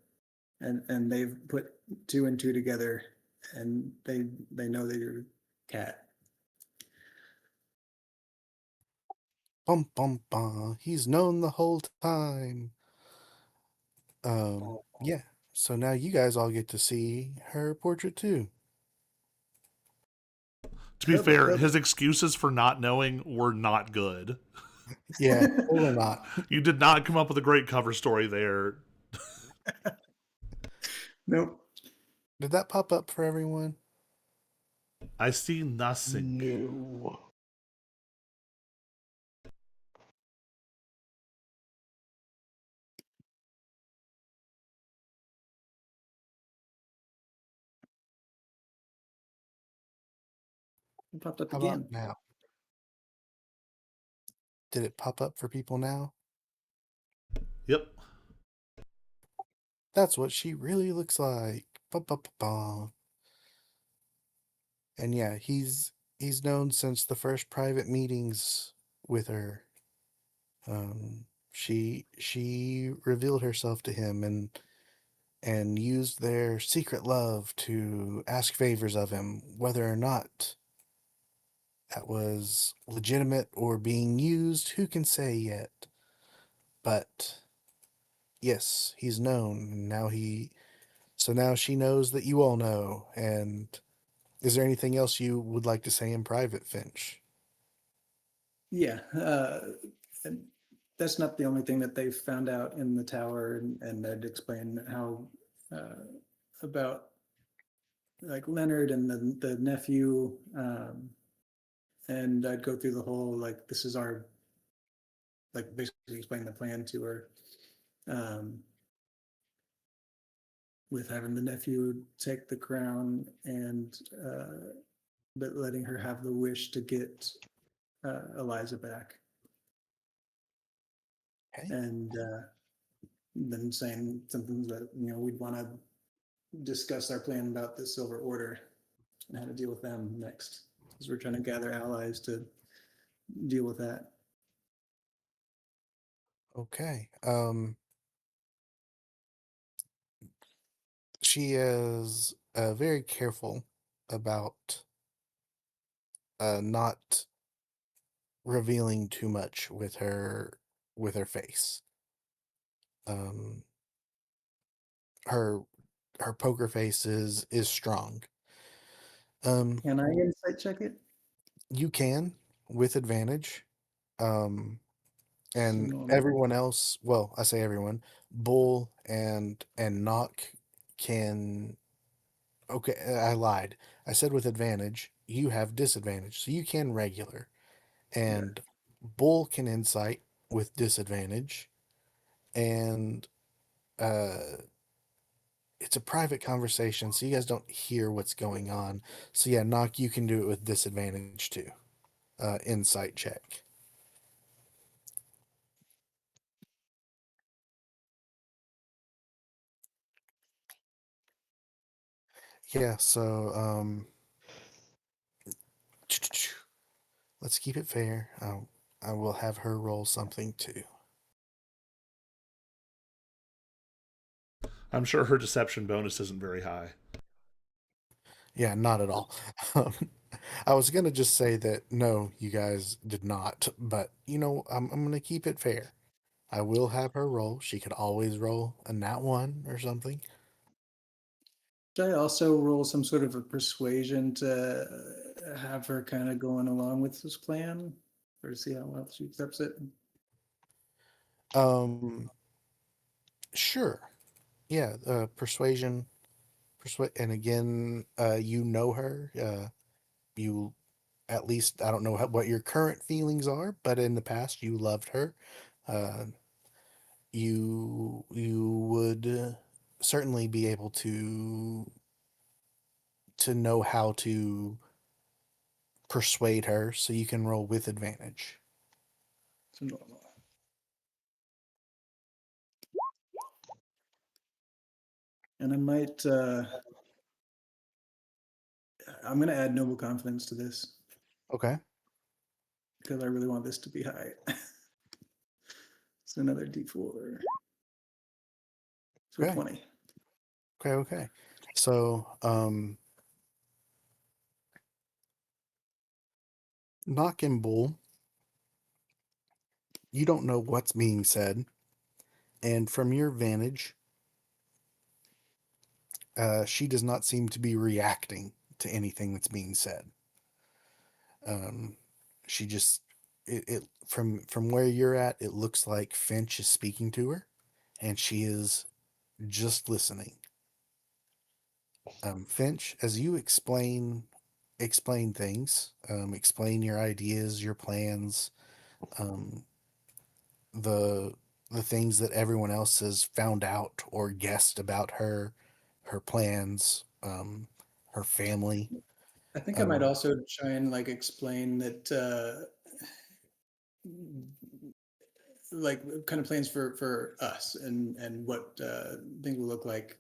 and they've put two and two together, and they know that you're Cat. Bum bum bum. He's known the whole time. Yeah. So now you guys all get to see her portrait too. To be Herbert. fair, his excuses for not knowing were not good. Yeah, they were not. You did not come up with a great cover story there. Nope. Did that pop up for everyone? I see nothing. No. It popped up How about again. now? Did it pop up for people now? Yep. That's what she really looks like. Bum, bum, bum, bum. And yeah, he's known since the first private meetings with her. She revealed herself to him and used their secret love to ask favors of him, whether or not that was legitimate or being used, who can say yet? But yes, he's known. So now she knows that you all know. And is there anything else you would like to say in private, Finch? Yeah, and that's not the only thing that they found out in the tower, and they'd explain how uh, about like Leonard and the nephew, and I'd go through the whole like this is our like basically explain the plan to her, um, with having the nephew take the crown and but letting her have the wish to get Eliza back, Okay. and then saying something that we'd want to discuss our plan about the Silver Order and how to deal with them next, because we're trying to gather allies to deal with that. Okay. She is very careful about not revealing too much with her face. Um, her her poker face is strong. Um, Can I insight check it? you can with advantage. Um, So and normal. everyone else, well, I say everyone, Bull and Knock can. Okay, I lied. I said with advantage. You have disadvantage, so you can regular, Yeah. and Bull can insight with disadvantage, and it's a private conversation, so you guys don't hear what's going on. So yeah, Knock, you can do it with disadvantage too. Insight check. Yeah, so let's keep it fair. I will have her roll something too. I'm sure her deception bonus isn't very high. Yeah, not at all. Um, I was gonna just say that no, you guys did not, but I'm gonna keep it fair. I will have her roll. She could always roll a nat one or something. Should I also roll some sort of a persuasion to have her kind of going along with this plan, or to see how well she accepts it? Um, sure. Yeah, persuasion, and again, you know her. You at least I don't know what your current feelings are, but in the past you loved her. Uh, you would certainly be able to know how to persuade her, so you can roll with advantage. So normal. And I might, I'm going to add noble confidence to this Okay. because I really want this to be high. So another D4. So Okay. 20. Okay. So, Knock and Bull, you don't know what's being said, and from your vantage, she does not seem to be reacting to anything that's being said. Um, she just it from where you're at, it looks like Finch is speaking to her, and she is just listening. Finch, as you explain things, explain your ideas, your plans, um, the the things that everyone else has found out or guessed about her, her plans, her family. I think I might Um, also try and like explain that like kind of plans for us and what things will look like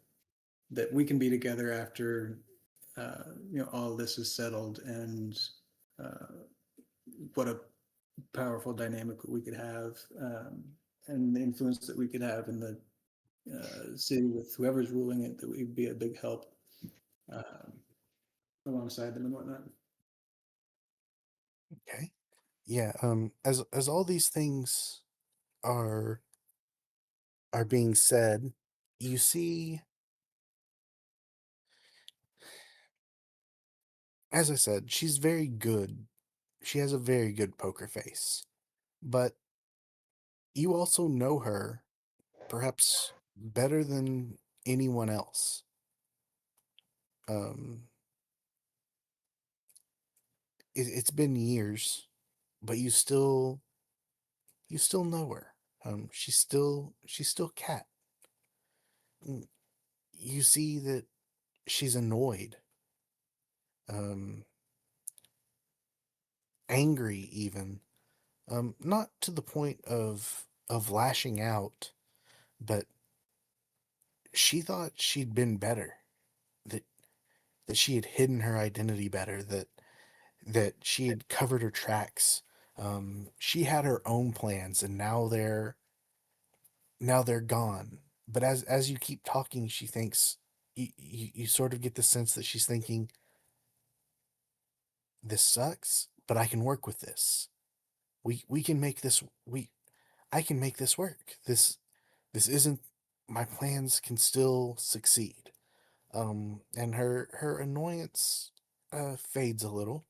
that we can be together after all this is settled, and uh, what a powerful dynamic we could have, and the influence that we could have in the city with whoever's ruling it, that would be a big help um, alongside them and whatnot. okay. Yeah. As all these things are being said, you see, as I said, she's very good. She has a very good poker face, but you also know her perhaps better than anyone else. Um, it's been years, but you still know her. She's still Cat. Mm, You see that she's annoyed, um, angry even. Not to the point of lashing out, but she thought she'd been better. That she had hidden her identity better. That she had covered her tracks. She had her own plans, and now they're gone. But as you keep talking, she thinks you sort of get the sense that she's thinking, this sucks, but I can work with this. We can make this we I can make this work. This isn't my plans can still succeed. And her annoyance fades a little.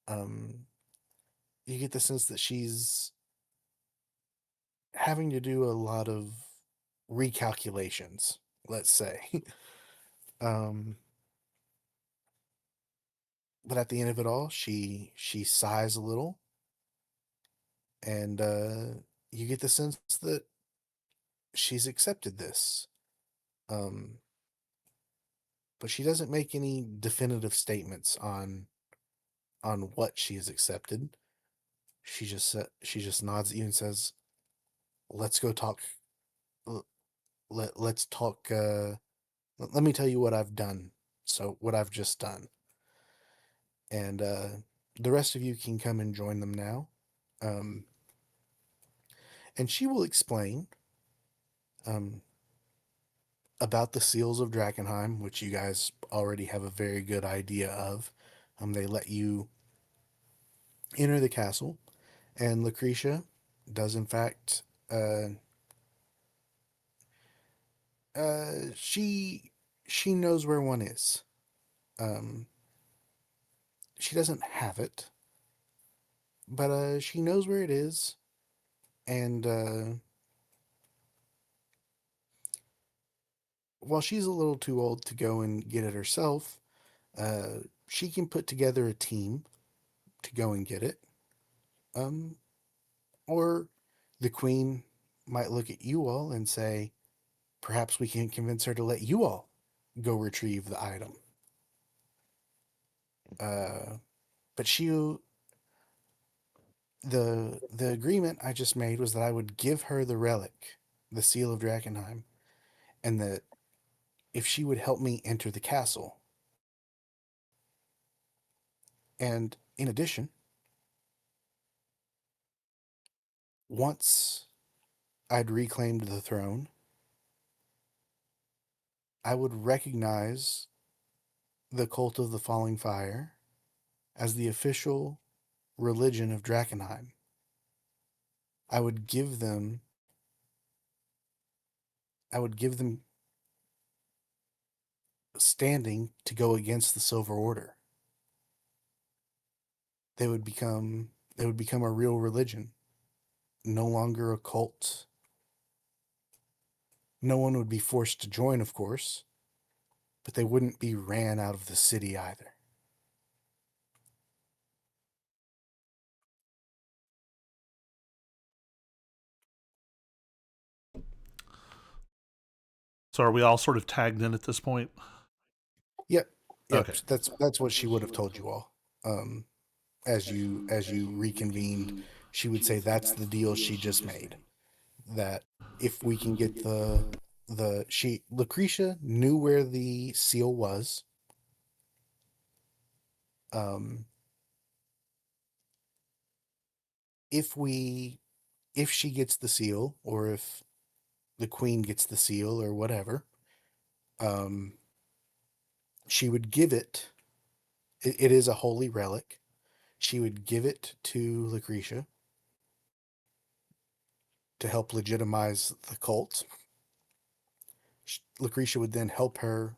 Um, you get the sense that she's having to do a lot of recalculations, let's say. um, but at the end of it all, she sighs a little, and you get the sense that she's accepted this. But she doesn't make any definitive statements on what she has accepted. She just nods at you and says, "Let's go talk. Let's talk. Let me tell you what I've done. So what I've just done, and the rest of you can come and join them now." Um, and she will explain um, about the seals of Drakkenheim, which you guys already have a very good idea of. They let you enter the castle, and Lucretia does in fact. She knows where one is. Um, she doesn't have it, but she knows where it is, and while she's a little too old to go and get it herself, she can put together a team to go and get it. Um, or the queen might look at you all and say, perhaps we can convince her to let you all go retrieve the item. But the agreement I just made was that I would give her the relic, the seal of Drakkenheim, and that if she would help me enter the castle. And in addition, once I'd reclaimed the throne, I would recognize the cult of the falling fire as the official religion of Drakkenheim. I would give them I would give them standing to go against the Silver Order. They would become a real religion, no longer a cult. No one would be forced to join, of course, but they wouldn't be ran out of the city either. So are we all sort of tagged in at this point? Yep, yep. Okay. That's what she would have told you all. As you reconvened, she would say that's the deal she just made. That if we can get the she Lucretia knew where the seal was. Um, if we if she gets the seal, or if the queen gets the seal, or whatever, um, she would give it. It is a holy relic. She would give it to Lucretia to help legitimize the cult. Lucretia would then help her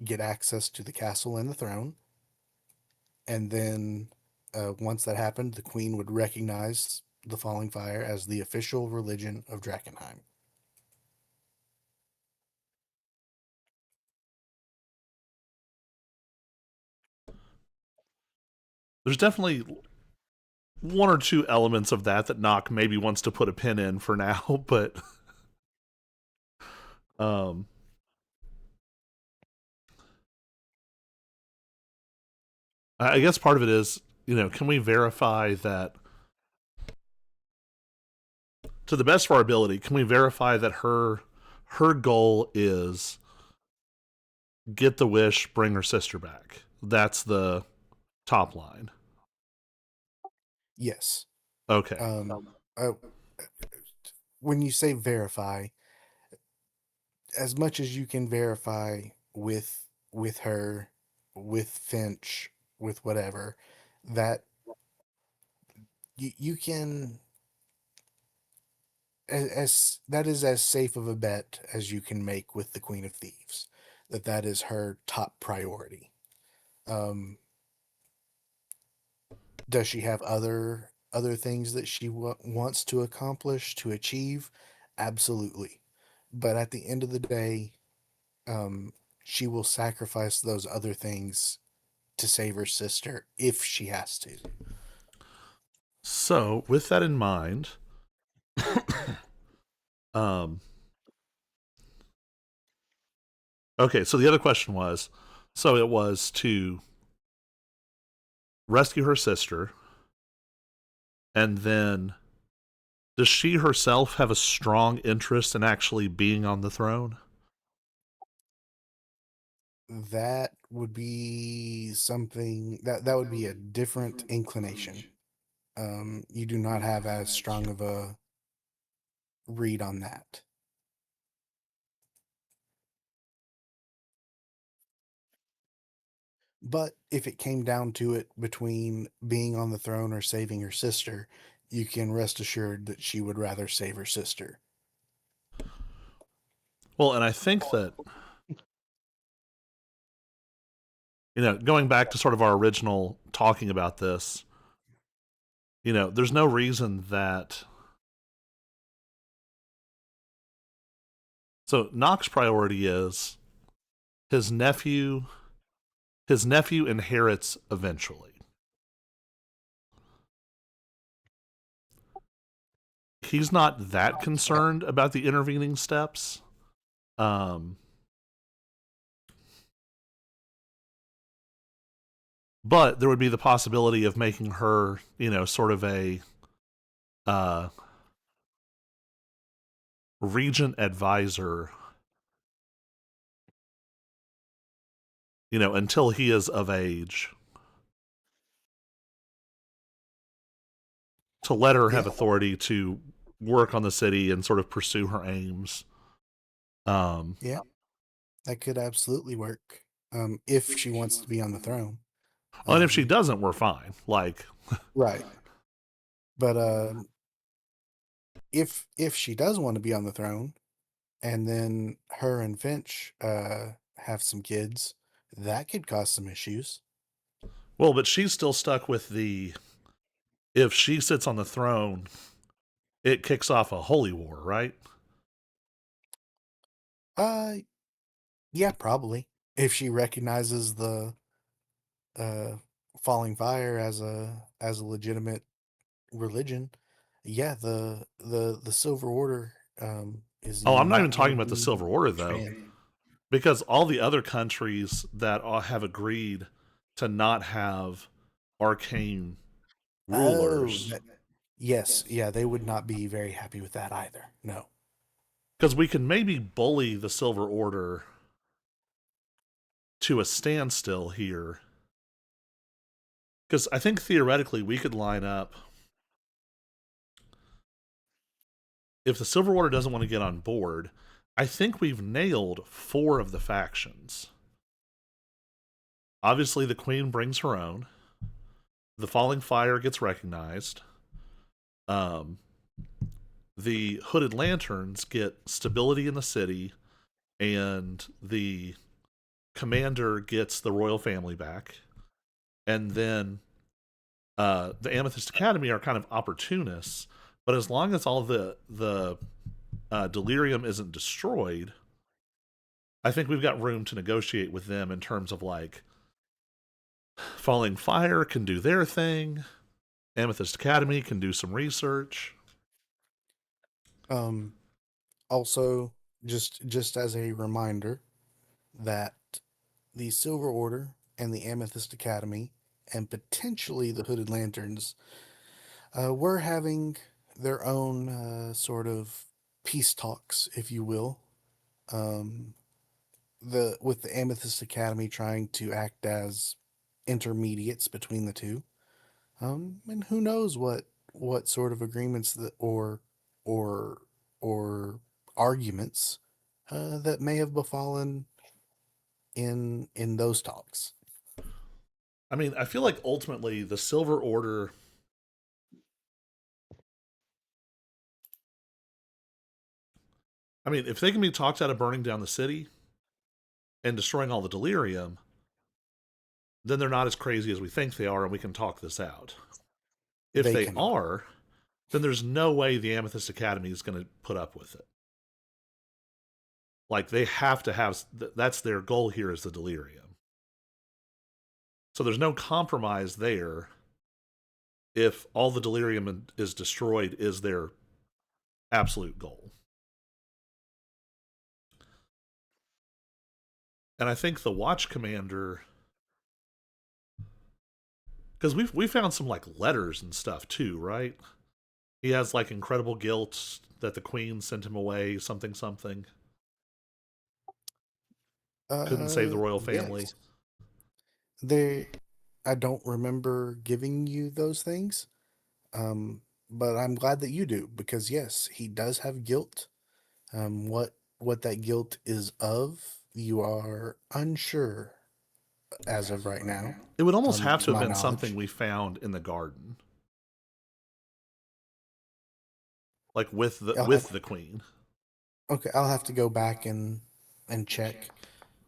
get access to the castle and the throne. And then once that happened, the queen would recognize the falling fire as the official religion of Drakkenheim. There's definitely one or two elements of that Nock maybe wants to put a pin in for now, but um I guess part of it is, can we verify that to the best of our ability, can we verify that her goal is get the wish, bring her sister back? That's the top line. Yes. Okay. Uh, when you say verify, as much as you can verify with her, with Finch, with whatever, that you can, as that is as safe of a bet as you can make with the Queen of Thieves, that is her top priority. Um, does she have other things that she wants to accomplish, to achieve? Absolutely. But at the end of the day, um, she will sacrifice those other things to save her sister if she has to. So, with that in mind, um, okay. So the other question was, so it was to rescue her sister, and then does she herself have a strong interest in actually being on the throne? That would be something that would be a different inclination. You do not have as strong of a read on that. But if it came down to it between being on the throne or saving her sister, you can rest assured that she would rather save her sister. Well, and I think that, going back to sort of our original talking about this, there's no reason that. So Nock's priority is his nephew. His nephew inherits eventually. He's not that concerned about the intervening steps. Um, but there would be the possibility of making her, sort of a regent advisor, until he is of age, to let her have Yeah. authority to work on the city and sort of pursue her aims. Yeah, that could absolutely work. If she wants to be on the throne. And if she Um, doesn't, we're fine. Like, right. But if she does want to be on the throne, and then her and Finch have some kids, that could cause some issues. well, but she's still stuck with if she sits on the throne, it kicks off a holy war, right? Uh, yeah, probably. If she recognizes the uh falling fire as a legitimate religion, yeah, the Silver Order is Oh, I'm not even not going to talking about the be Silver Order, a huge though, fan. because all the other countries that have agreed to not have arcane Oh, rulers, yes, yeah, they would not be very happy with that either. No. because we can maybe bully the Silver Order to a standstill here. Because I think theoretically we could line up. If the Silver Order doesn't want to get on board, I think we've nailed 4 of the factions. Obviously, the Queen brings her own. The Falling Fire gets recognized. Um, the Hooded Lanterns get stability in the city, and the Commander gets the royal family back. And then the Amethyst Academy are kind of opportunists, but as long as all the delirium isn't destroyed, I think we've got room to negotiate with them in terms of like Falling Fire can do their thing, Amethyst Academy can do some research. Um, Also, just as a reminder that the Silver Order and the Amethyst Academy and potentially the Hooded Lanterns were having their own sort of peace talks, if you will. Um, the with the Amethyst Academy trying to act as intermediates between the two. And who knows what sort of agreements that or or arguments that may have befallen in those talks. I mean, I feel like ultimately the Silver Order. I mean, if they can be talked out of burning down the city and destroying all the delirium, then they're not as crazy as we think they are, and we can talk this out. If They they cannot. are, then there's no way the Amethyst Academy is going to put up with it. Like, they have to have, that's their goal here, is the delirium. So there's no compromise there. if all the delirium is destroyed, is their absolute goal. And I think the watch commander, because we found some like letters and stuff too, right? He has like incredible guilt that the queen sent him away, something something. Couldn't save the royal family. Yes. They, I don't remember giving you those things, but I'm glad that you do, because yes, he does have guilt. What that guilt is of, you are unsure as of right now. It would almost have To to have my been something knowledge. we found in the garden, like with I'll have, the queen. okay, I'll have to go back and check.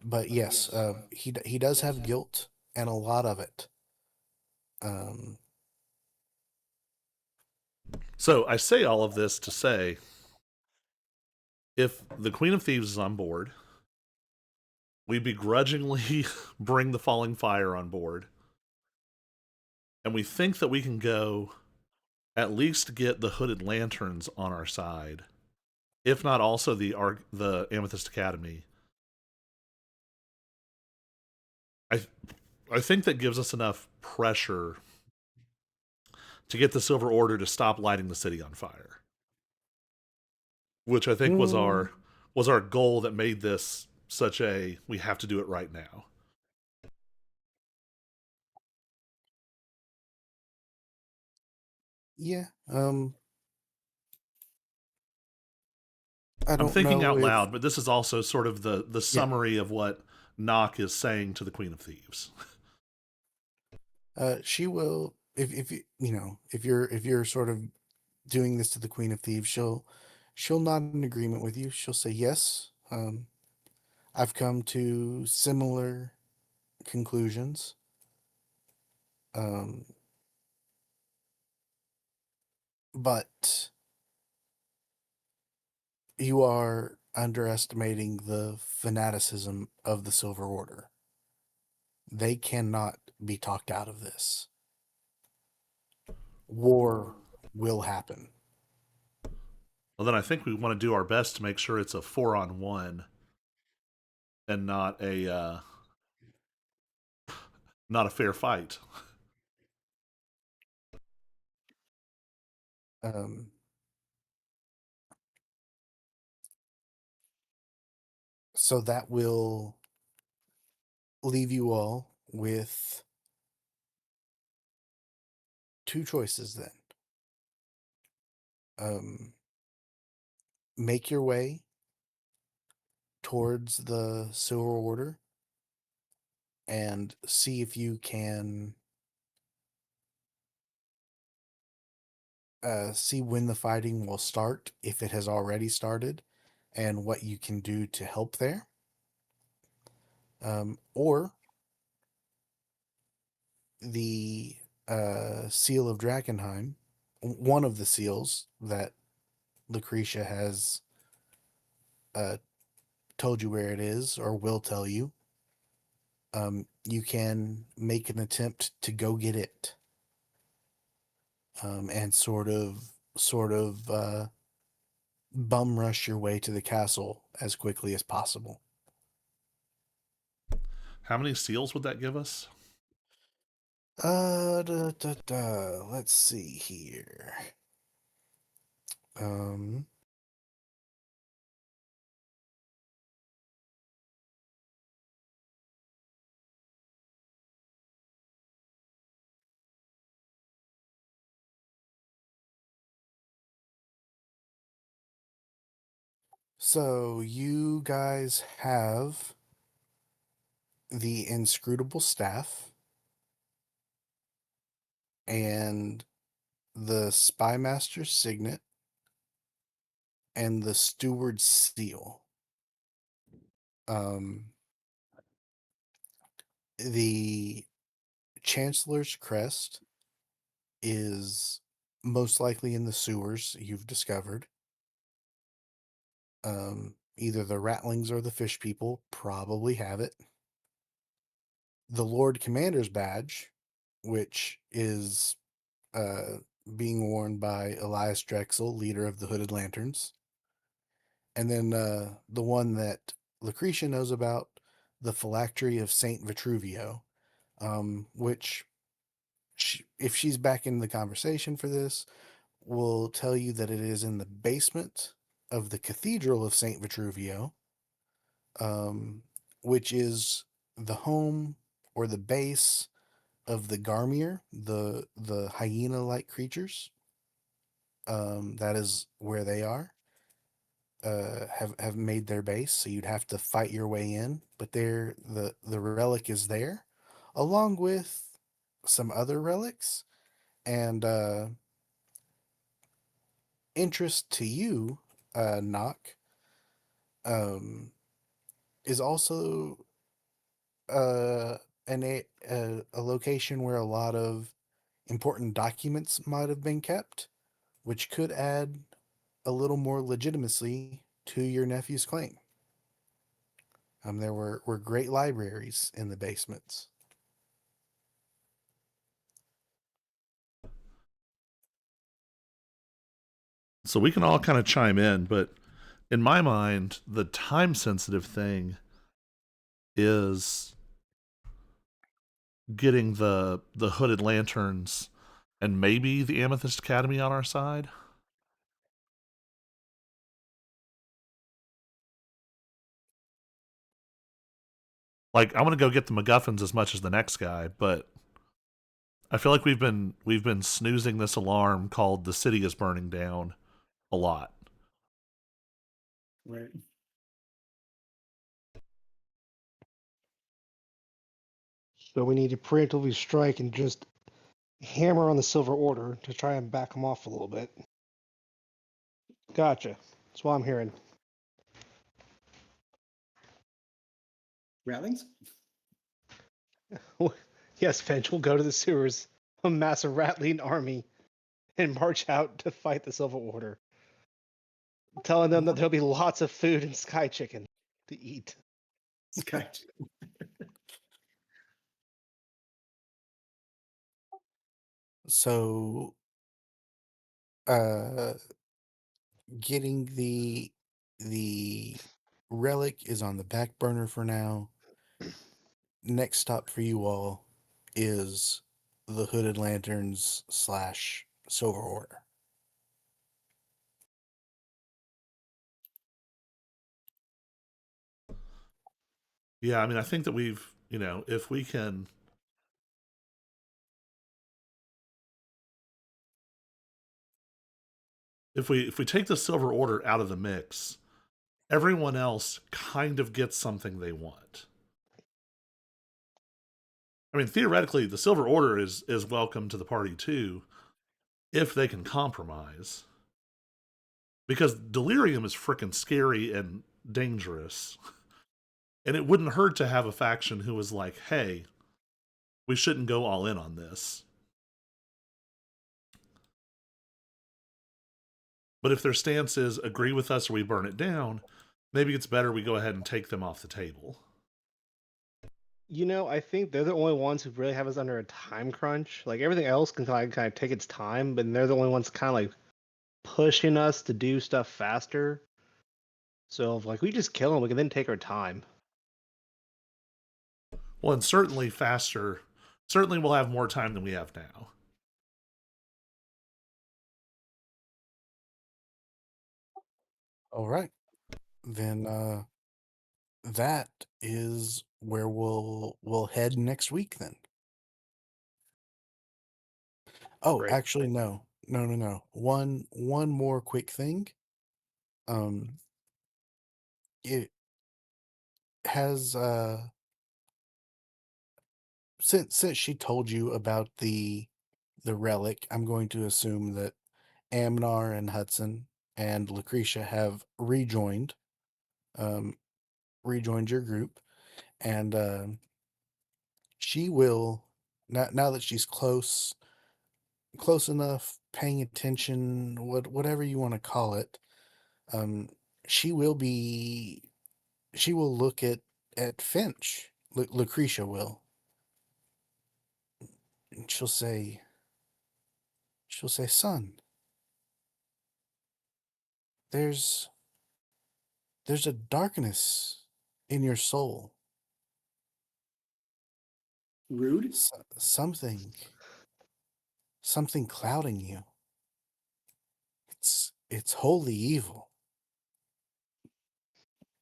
But yes, he does have guilt, and a lot of it. Um, So I say all of this to say, if the Queen of Thieves is on board, we begrudgingly bring the Falling Fire on board, and we think that we can go at least get the Hooded Lanterns on our side, if not also the Amethyst Academy. I I think that gives us enough pressure to get the Silver Order to stop lighting the city on fire, which I think was mm, our goal that made this such a we have to do it right now. yeah. I I'm don't thinking know out if loud, but this is also sort of the yeah. summary of what Nock is saying to the Queen of Thieves. She will, if you know, if you're sort of doing this to the Queen of Thieves, she'll nod in agreement with you. She'll say yes. I've come to similar conclusions. Um, but you are underestimating the fanaticism of the Silver Order. They cannot be talked out of this. War will happen. Well, then I think we want to do our best to make sure it's a 4-on-1 and not a fair fight. Um, so that will leave you all with two choices then. Um, make your way towards the Silver Order and see if you can see when the fighting will start, if it has already started, and what you can do to help there. Or the seal of Drakkenheim, one of the seals that Lucretia has told you where it is or will tell you. You can make an attempt to go get it, and sort of bum rush your way to the castle as quickly as possible. How many seals would that give us? Let's see here. Um, so you guys have the inscrutable staff and the spymaster's signet and the steward's seal. Um, the chancellor's crest is most likely in the sewers, you've discovered. Either the ratlings or the fish people probably have it. The Lord Commander's badge, which is being worn by Elias Drexel, leader of the Hooded Lanterns. And then the one that Lucretia knows about, the phylactery of Saint Vitruvio, which, if she's back in the conversation for this, will tell you that it is in the basement of the Cathedral of Saint Vitruvio, which is the home or the base of the Garmir, the hyena-like creatures. That is where they are. Have made their base, so you'd have to fight your way in. But the relic is there, along with some other relics, and interest to you, Knock, is also uh, a location where a lot of important documents might have been kept, which could add a little more legitimacy to your nephew's claim. There were great libraries in the basements. So we can all kind of chime in, but in my mind, the time sensitive thing is getting the Hooded Lanterns and maybe the Amethyst Academy on our side. Like, I want to go get the MacGuffins as much as the next guy, but I feel like we've been snoozing this alarm called "the city is burning down" a lot. Right. So we need to preemptively strike and just hammer on the Silver Order to try and back them off a little bit. Gotcha. That's what I'm hearing. Rattlings? Yes, Finch, we'll go to the sewers, amass a rattling army, and march out to fight the Silver Order. Telling them that there'll be lots of food and sky chicken to eat. Sky. So, getting the relic is on the back burner for now. Next stop for you all is the Hooded Lanterns / Silver Order. Yeah, I mean, I think that we've, if we can. If we take the Silver Order out of the mix, everyone else kind of gets something they want. I mean, theoretically, the Silver Order is welcome to the party too, if they can compromise. Because delirium is freaking scary and dangerous. And it wouldn't hurt to have a faction who was like, hey, we shouldn't go all in on this. But if their stance is agree with us or we burn it down, maybe it's better we go ahead and take them off the table. I think they're the only ones who really have us under a time crunch. Like everything else can kind of take its time, but they're the only ones kind of like pushing us to do stuff faster. So if we just kill them, we can then take our time. Well, and certainly faster. Certainly we'll have more time than we have now. All right. Then that is where we'll head next week then. Oh, Great. actually no. No. One more quick thing. It has since she told you about the relic, I'm going to assume that Amnar and Hudson and Lucretia have rejoined your group, and she will, now that she's close enough, paying attention, whatever you want to call it, um she will look at Finch. Lucretia will, and she'll say, She'll say, "Son, there's a darkness in your soul. Rude? Something clouding you. It's wholly evil.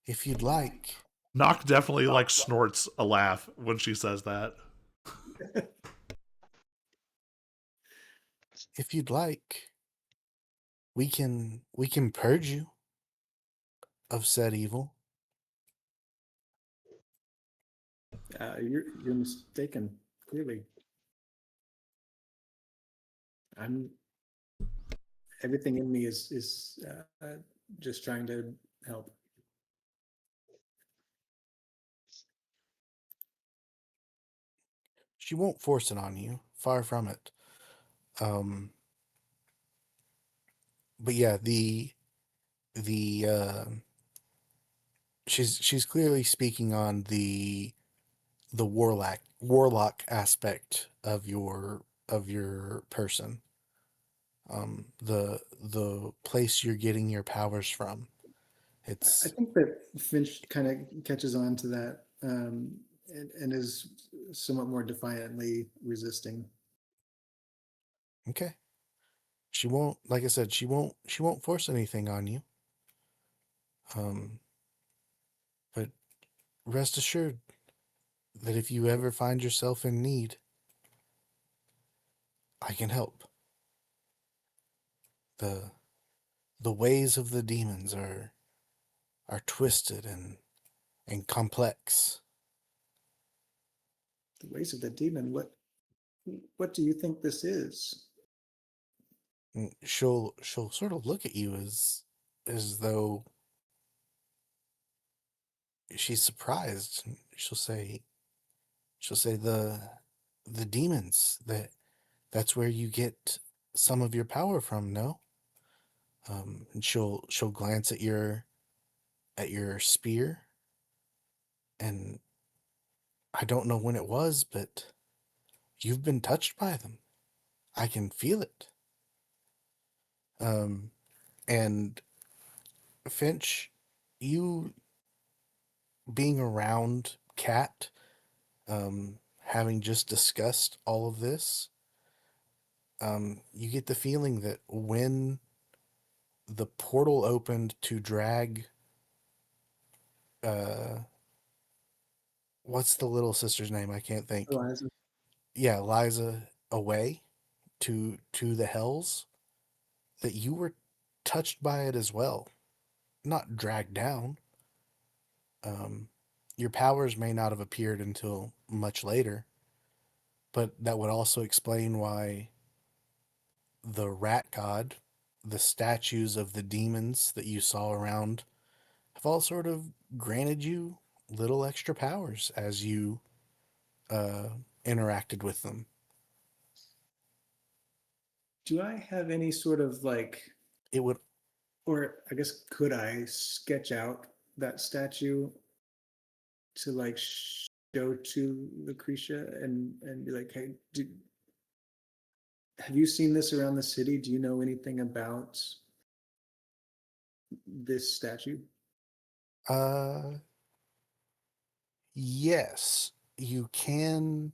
If you'd like, Knock definitely like snorts a laugh when she says that. if you'd like, we can purge you of said evil." You're mistaken. Clearly, I'm. Everything in me is just trying to help. She won't force it on you. Far from it. But yeah, the she's clearly speaking on the warlock aspect of your person. The place you're getting your powers from. I It's think that Finch kind of catches on to that and is somewhat more defiantly resisting. okay. She won't, like I said, she won't force anything on you. But rest assured that if you ever find yourself in need, I can help. The ways of the demons are twisted and complex. The ways of the demon. What do you think this is? And she'll sort of look at you as though she's surprised. She'll say the demons, that's where you get some of your power from, no? And she'll glance at your spear, and I don't know when it was, but you've been touched by them. I can feel it. Um, and Finch, you being around Cat, having just discussed all of this, you get the feeling that when the portal opened to drag, uh, what's the little sister's name? I can't think. Eliza? Yeah, Liza away to the hells, that you were touched by it as well, not dragged down. Um, your powers may not have appeared until much later, but that would also explain why the rat god, the statues of the demons that you saw around, have all sort of granted you little extra powers as you uh, interacted with them. Do I have any sort of It would, or I guess could I sketch out that statue to show to Lucretia and be like, hey, have you seen this around the city? Do you know anything about this statue? uh, yes, you can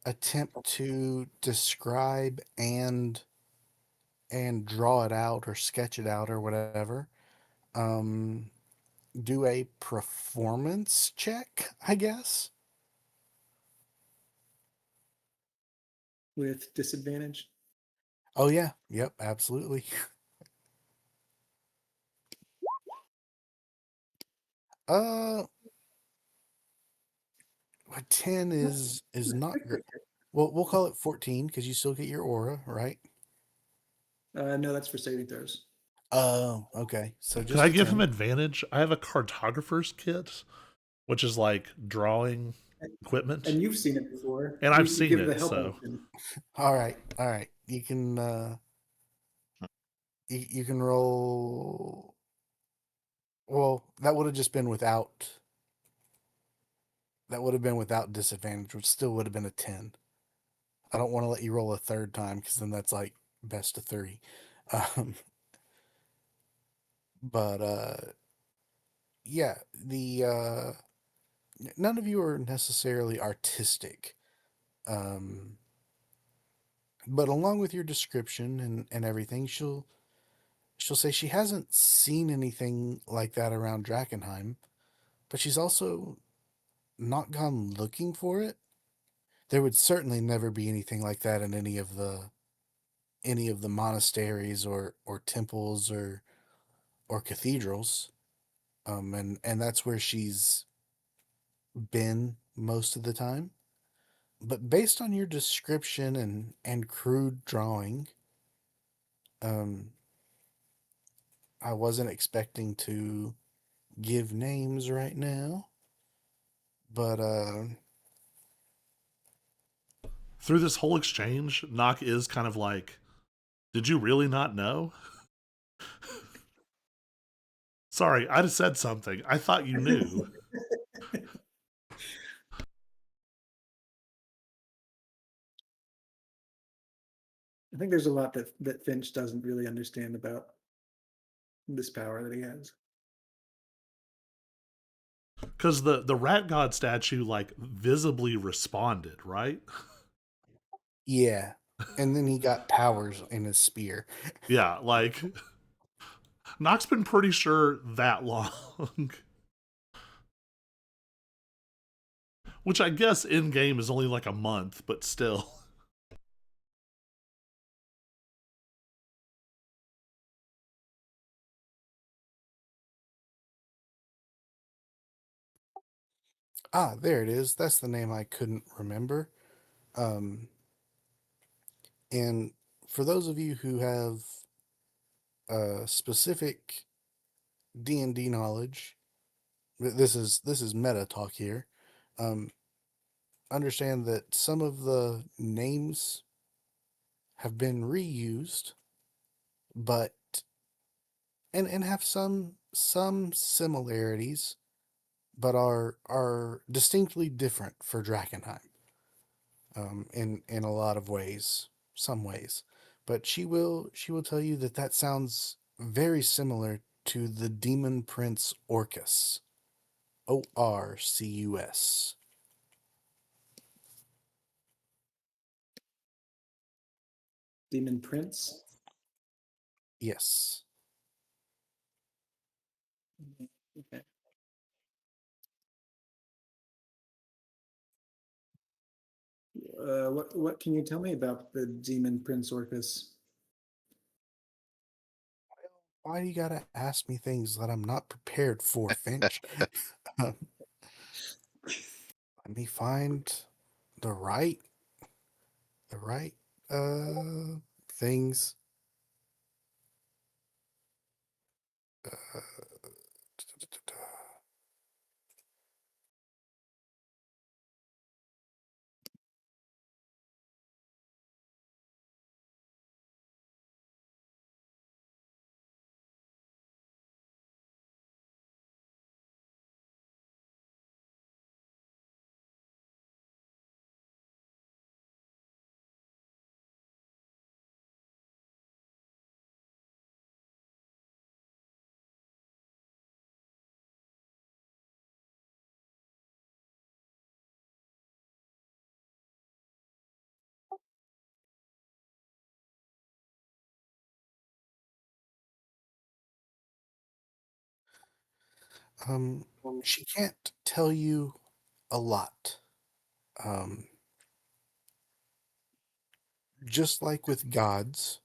attempt to describe and draw it out or sketch it out or whatever. Um, do a performance check, I guess. With disadvantage? Oh yeah, yep, absolutely. Uh, a 10 is not great. Well, we'll call it 14 because you still get your aura, right? No, that's for saving throws. Oh, okay. So Could just I a give him 10. advantage? I have a cartographer's kit, which is like drawing equipment, And you've seen it before. and I've You seen give the it. help So option. All right, all right. You can you can roll. Well, that would have just been without. That would have been without disadvantage, which still would have been a 10. I don't want to let you roll a third time because then that's like best of three. Um, but yeah, the none of you are necessarily artistic. Um, but along with your description and everything, she'll say she hasn't seen anything like that around Drakkenheim, but she's also not gone looking for it. There would certainly never be anything like that in any of the monasteries or temples or cathedrals. And that's where she's been most of the time. But based on your description and crude drawing, um, I wasn't expecting to give names right now, but Through this whole exchange, Nock is kind of like, did you really not know? Sorry, I just said something. I thought you knew. I think there's a lot that Finch doesn't really understand about this power that he has. Because the rat god statue, like, visibly responded, right? yeah. And then he got powers in his spear. Yeah, like, Nock's been pretty sure that long. Which I guess in game is only like a month, but still. Ah, there it is. That's the name I couldn't remember. Um, and for those of you who have specific D&D knowledge, this is meta talk here. Um, understand that some of the names have been reused, but and have some similarities, but are distinctly different for Drakkenheim. In a lot of ways, some ways, but she will tell you that that sounds very similar to the Demon Prince Orcus, Orcus. Demon Prince. Yes. Okay. What can you tell me about the Demon Prince Orcus? Why do you gotta ask me things that I'm not prepared for, Finch? Let me find the right the right things. Uh, um, she can't tell you a lot. Um, just like with gods,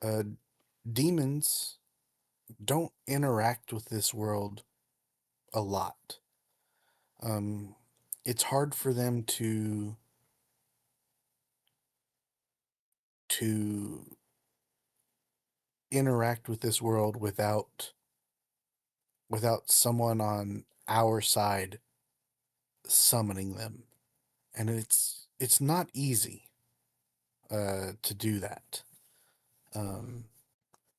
uh, demons don't interact with this world a lot. Um, it's hard for them to interact with this world without someone on our side summoning them, and it's not easy to do that. Um,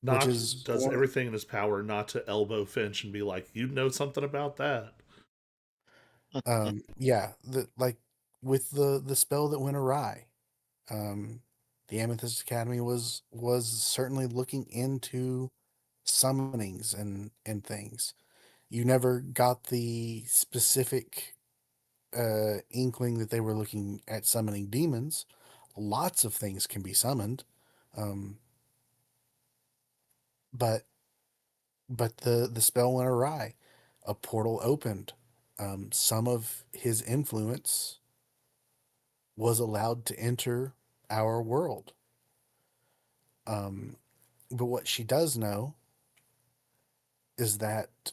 which Nock is does everything in his power not to elbow Finch and be like, you know something about that. yeah, like with the spell that went awry. Um, the Amethyst Academy was certainly looking into summonings and things. You never got the specific inkling that they were looking at summoning demons. Lots of things can be summoned, um, but the spell went awry. A portal opened. Some of his influence was allowed to enter our world. Um, but what she does know is that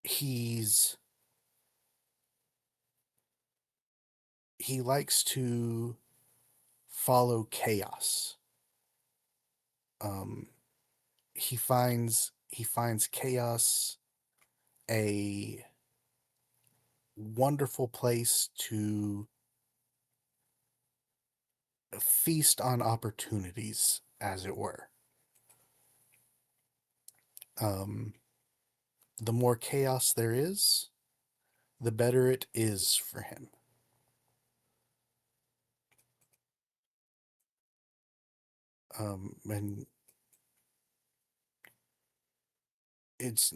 he's he likes to follow chaos. Um, he finds chaos a wonderful place to feast on opportunities, as it were. Um, the more chaos there is, the better it is for him. And it's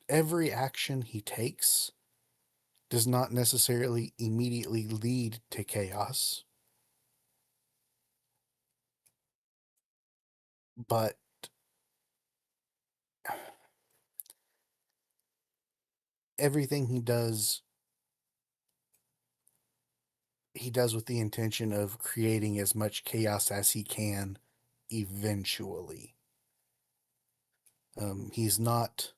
every action he takes does not necessarily immediately lead to chaos, but everything he does with the intention of creating as much chaos as he can eventually. He's not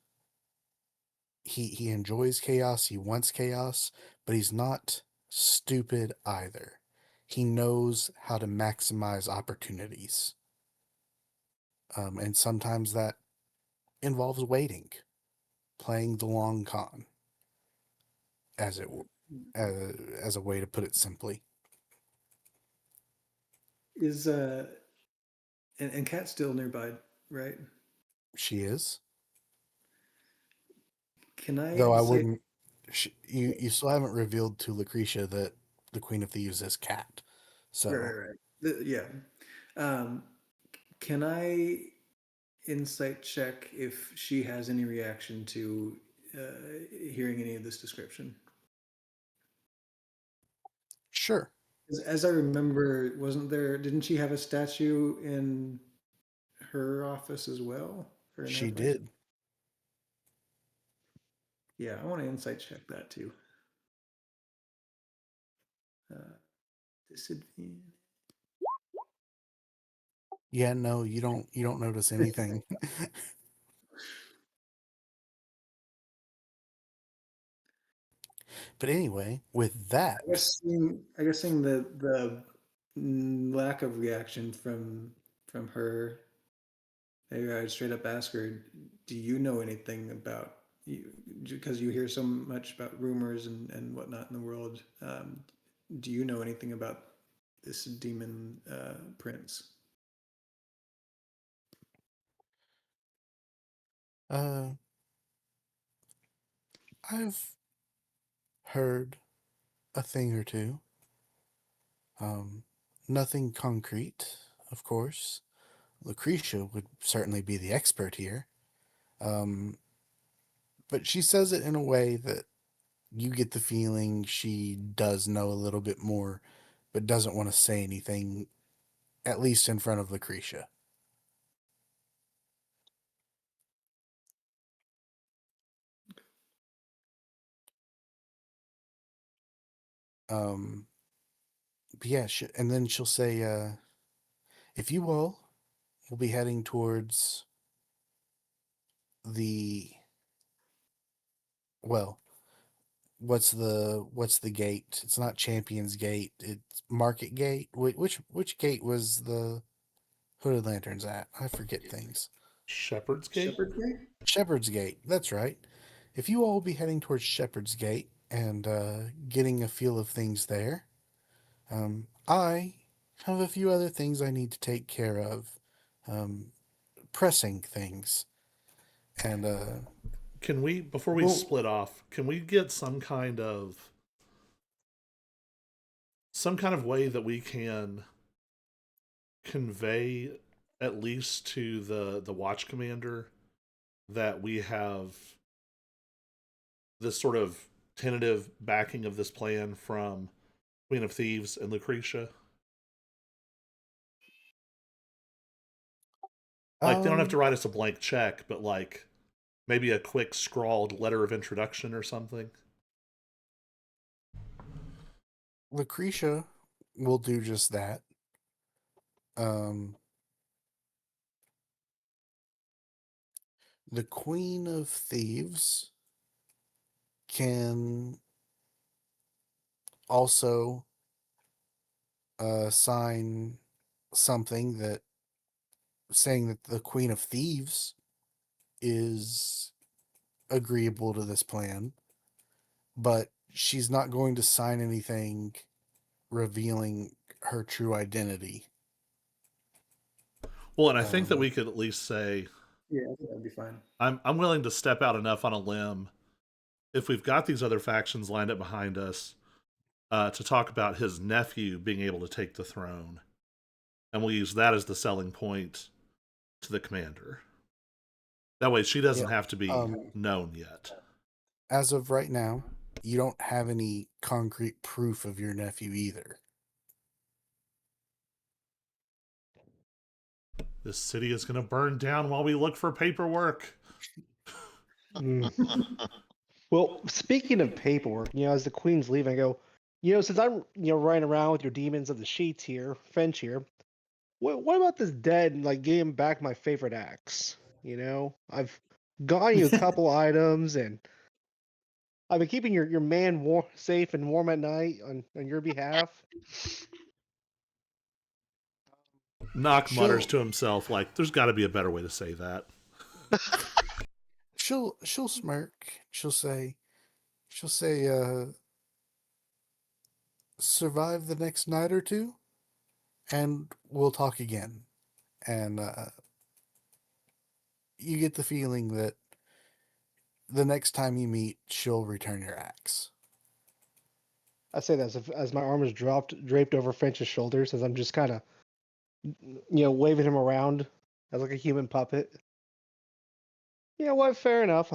he enjoys chaos, he wants chaos, but he's not stupid either. He knows how to maximize opportunities. And sometimes that involves waiting, playing the long con, as it as a way to put it simply. Is and Kat's still nearby, right? She is, Can I though I insight? wouldn't. You still haven't revealed to Lucretia that the Queen of Thieves is Cat, Right, so right, right. Yeah. Um, can I insight check if she has any reaction to hearing any of this description? sure, As I remember, wasn't there? Didn't she have a statue in her office as well for an she halfling? did. Yeah, I want to insight check that too. Uh, disadvantage. Yeah, no, you don't notice anything. But anyway, with that, I guess seeing the lack of reaction from her, maybe I'd straight up ask her, "Do you know anything about you?" Because you hear so much about rumors and whatnot in the world. Do you know anything about this demon prince? uh, I've heard a thing or two. Um, Nothing concrete, of course. Lucretia would certainly be the expert here. Um, but she says it in a way that you get the feeling she does know a little bit more, but doesn't want to say anything, at least in front of Lucretia. Um, but yeah, and then she'll say, if you will be heading towards the, well, what's the gate? It's not Champion's Gate. It's Market Gate. Which gate was the Hooded Lanterns at? I forget things. Shepherd's Gate? Shepherd's Gate? Shepherd's Gate. That's right. If you all will be heading towards Shepherd's Gate and getting a feel of things there, I have a few other things I need to take care of, um, pressing things, and Can we, before we well, split off, can we get some kind of some kind of way that we can convey, at least to the watch commander, that we have this sort of tentative backing of this plan from Queen of Thieves and Lucretia? Like, they don't have to Um, write us a blank check, but like maybe a quick scrawled letter of introduction or something. Lucretia will do just that. Um, the Queen of Thieves can also sign something that saying that the Queen of Thieves is agreeable to this plan, but she's not going to sign anything revealing her true identity. Well, and I think that Um, we could at least say, Yeah, I think that'd be fine. I'm willing to step out enough on a limb if we've got these other factions lined up behind us to talk about his nephew being able to take the throne, and we'll use that as the selling point to the commander. That way, she yeah. doesn't have to be Um, known yet. as of right now, you don't have any concrete proof of your nephew either. This city is going to burn down while we look for paperwork. Mm. Well, speaking of paperwork, as the queen's leaving, I go, since I'm, running around with your demons of the sheets here, Finch here, what about this dead and like getting back my favorite axe? I've gotten you a couple items, and I've been keeping your man safe and warm at night on your behalf. Knock mutters She'll to himself, like, there's got to be a better way to say that. she'll smirk. She'll say survive the next night or two and we'll talk again. And you get the feeling that the next time you meet, she'll return your axe. I say that as my arm is draped over Finch's shoulders, as I'm just kind of, waving him around as like a human puppet. You know what? Fair enough.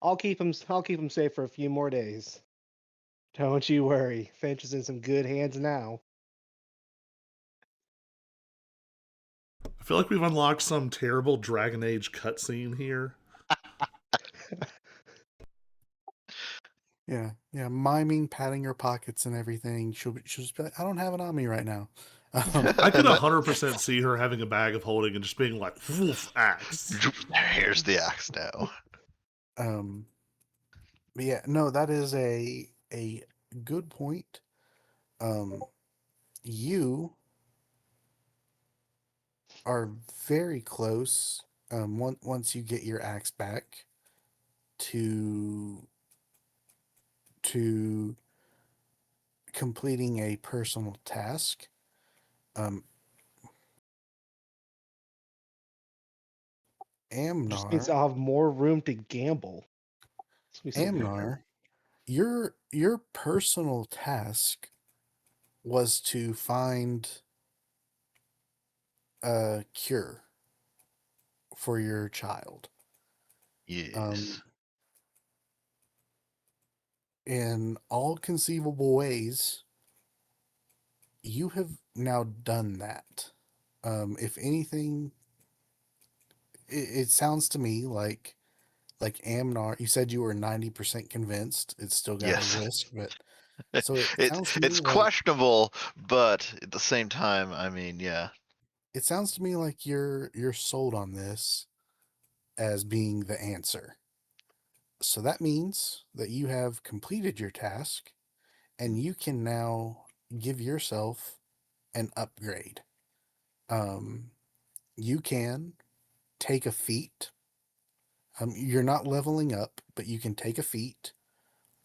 I'll keep him. I'll keep him safe for a few more days. Don't you worry. Finch is in some good hands now. I feel like we've unlocked some terrible Dragon Age cutscene here. Yeah, miming, patting her pockets and everything. She'll just be like, I don't have it on me right now. I could 100% see her having a bag of holding and just being like, woof, axe. Here's the axe now. um, but yeah, no, that is a good point. You are very close. Once you get your axe back to to completing a personal task. Um, Just means Amnar, I'll have more room to gamble. It's gonna be so good. Amnar, your personal task was to find a cure for your child. Yes. In all conceivable ways, you have now done that. If anything, it sounds to me like Amnar. You said you were 90% convinced. It's still got a Yes. risk, but so it sounds to me It's like questionable, but at the same time, I mean, yeah. it sounds to me like you're sold on this as being the answer. So that means that you have completed your task and you can now give yourself an upgrade. You can take a feat. You're not leveling up, but you can take a feat,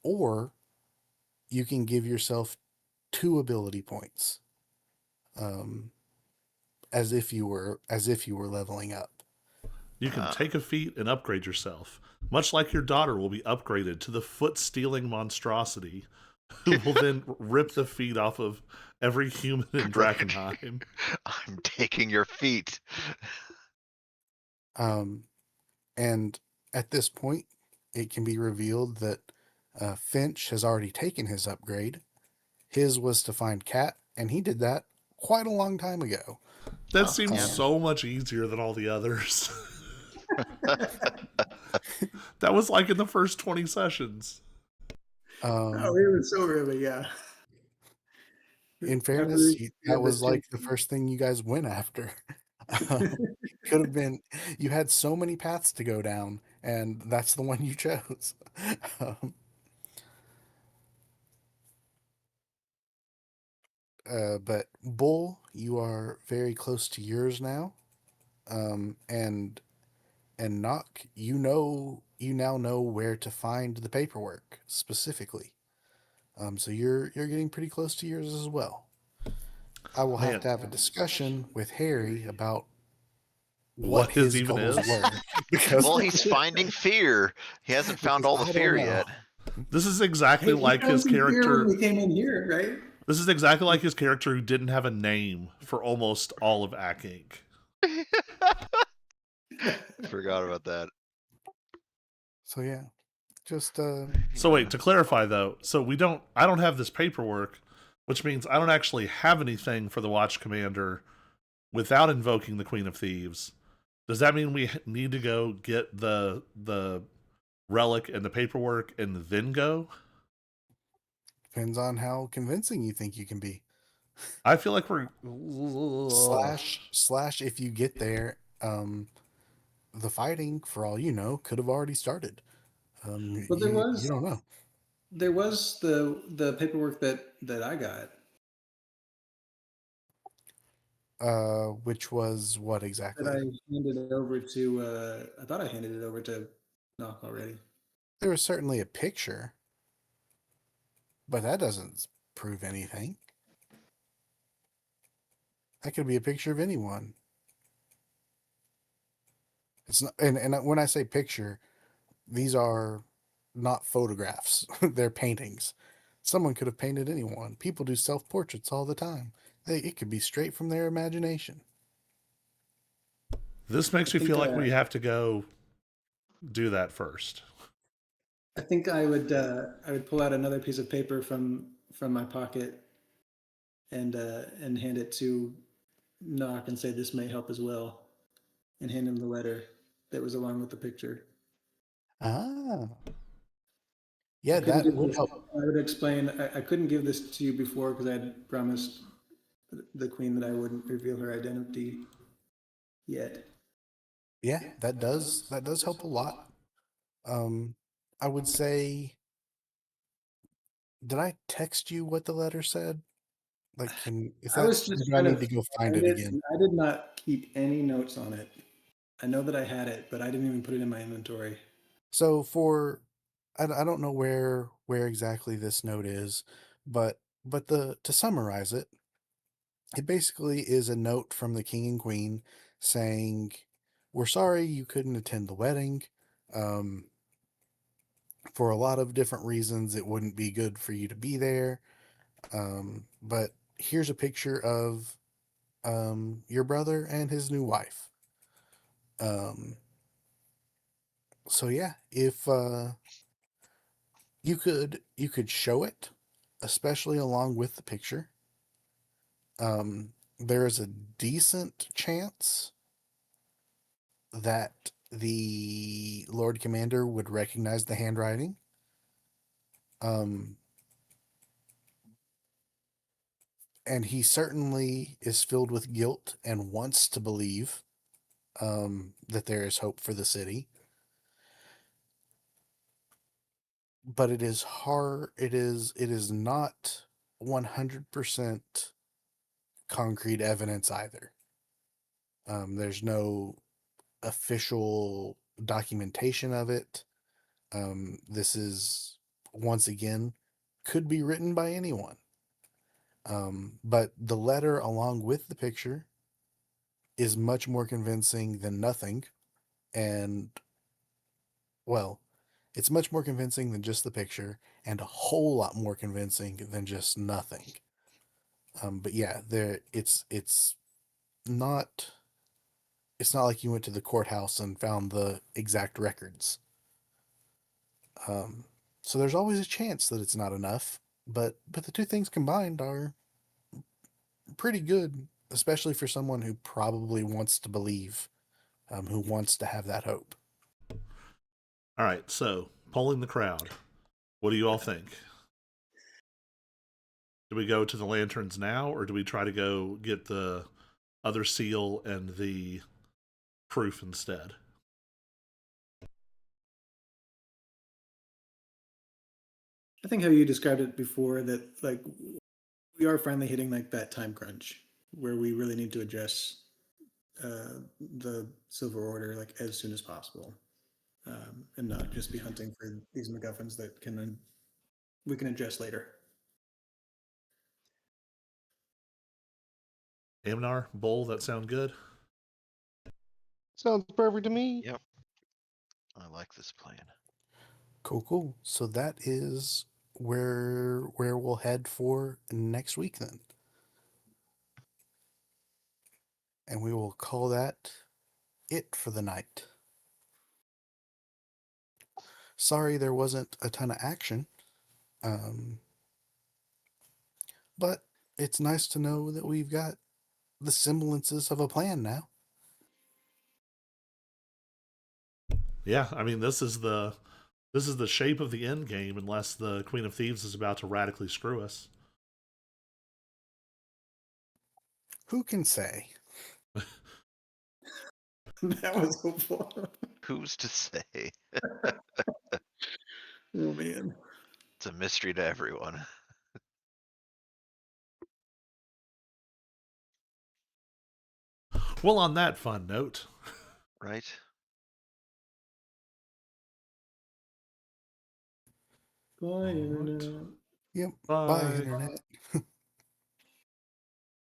or you can give yourself 2 ability points, um, as if you were leveling up. You can Uh, take a feat and upgrade yourself, much like your daughter will be upgraded to the foot stealing monstrosity who will then rip the feet off of every human in Right. Drakkenheim. I'm taking your feet. And at this point, it can be revealed that Finch has already taken his upgrade. His was to find Cat, and he did that quite a long time ago. That Oh, seems yeah. so much easier than all the others. That was like in the first 20 sessions. Oh, it was so early, yeah. In After fairness, we that had was this like change. the first thing you guys went after. Could have been, you had so many paths to go down, and that's the one you chose. Um, but Bull, you are very close to yours now. And Knock, you now know where to find the paperwork specifically. So you're getting pretty close to yours as well. I will have Man. to have a discussion with Harry about What what his his even goals is? were, because Well, he's finding fear. He hasn't found all the I don't fear know. yet. This is exactly Hey, like found his some fear character. when we came in here, right? This is exactly like his character who didn't have a name for almost all of Ack Inc. Forgot about that. So yeah, just So wait, to clarify though, so I don't have this paperwork, which means I don't actually have anything for the Watch Commander without invoking the Queen of Thieves. Does that mean we need to go get the relic and the paperwork and then go? depends on how convincing you think you can be. I feel like we're Slash, if you get there, the fighting, for all you know, could have already started. But You don't know. there was the paperwork that I got. Which was what That exactly? I handed it over to. I thought I handed it over to Knock already. There was certainly a picture, but that doesn't prove anything. That could be a picture of anyone. It's not, and when I say picture, these are not photographs. They're paintings. Someone could have painted anyone. People do self portraits all the time. It could be straight from their imagination. This makes me think, feel like we have to go do that first. I think I would pull out another piece of paper from my pocket and hand it to Knock and say this may help as well, and hand him the letter that was along with the picture. Ah, I yeah, couldn't that give would this. help. I would explain. I couldn't give this to you before because I had promised the queen that I wouldn't reveal her identity yet. Yeah, that does help a lot. I would say, did I text you what the letter said? Like, is I that, was or just do I trying need to to go find find it it, again? and I did not keep any notes on it. I know that I had it, but I didn't even put it in my inventory. So I don't know where exactly this note is, but the to summarize it, it basically is a note from the king and queen saying, "We're sorry you couldn't attend the wedding. Um, for a lot of different reasons, it wouldn't be good for you to be there. But here's a picture of your brother and his new wife. Um, so yeah, if you could show it, especially along with the picture. There is a decent chance that the Lord Commander would recognize the handwriting. Um, and he certainly is filled with guilt and wants to believe that there is hope for the city. But it is hard. It is not 100% concrete evidence either. There's no official documentation of it. This is, once again, could be written by anyone. But the letter, along with the picture, is much more convincing than nothing. And, well, It's much more convincing than just the picture, and a whole lot more convincing than just nothing. But yeah, not it's not like you went to the courthouse and found the exact records. So there's always a chance that it's not enough, but the two things combined are pretty good, especially for someone who probably wants to believe, who wants to have that hope. All right, so polling the crowd. What do you all think? Do we go to the lanterns now, or do we try to go get the other seal and the proof instead? I think how you described it before, that like we are finally hitting like that time crunch where we really need to address the Silver Order like as soon as possible, and not just be hunting for these MacGuffins that we can address later. Amnar, Bull, that sound good? Sounds perfect to me. Yep. I like this plan. Cool. So that is where we'll head for next week then. And we will call that it for the night. Sorry there wasn't a ton of action. But it's nice to know that we've got the semblances of a plan now. Yeah, I mean this is the shape of the end game, unless the Queen of Thieves is about to radically screw us. Who can say? That was hopeful. Who's to say? Oh man. It's a mystery to everyone. Well, on that fun note, Right? Bye, Alright. Internet. Yep. Bye, bye. Internet.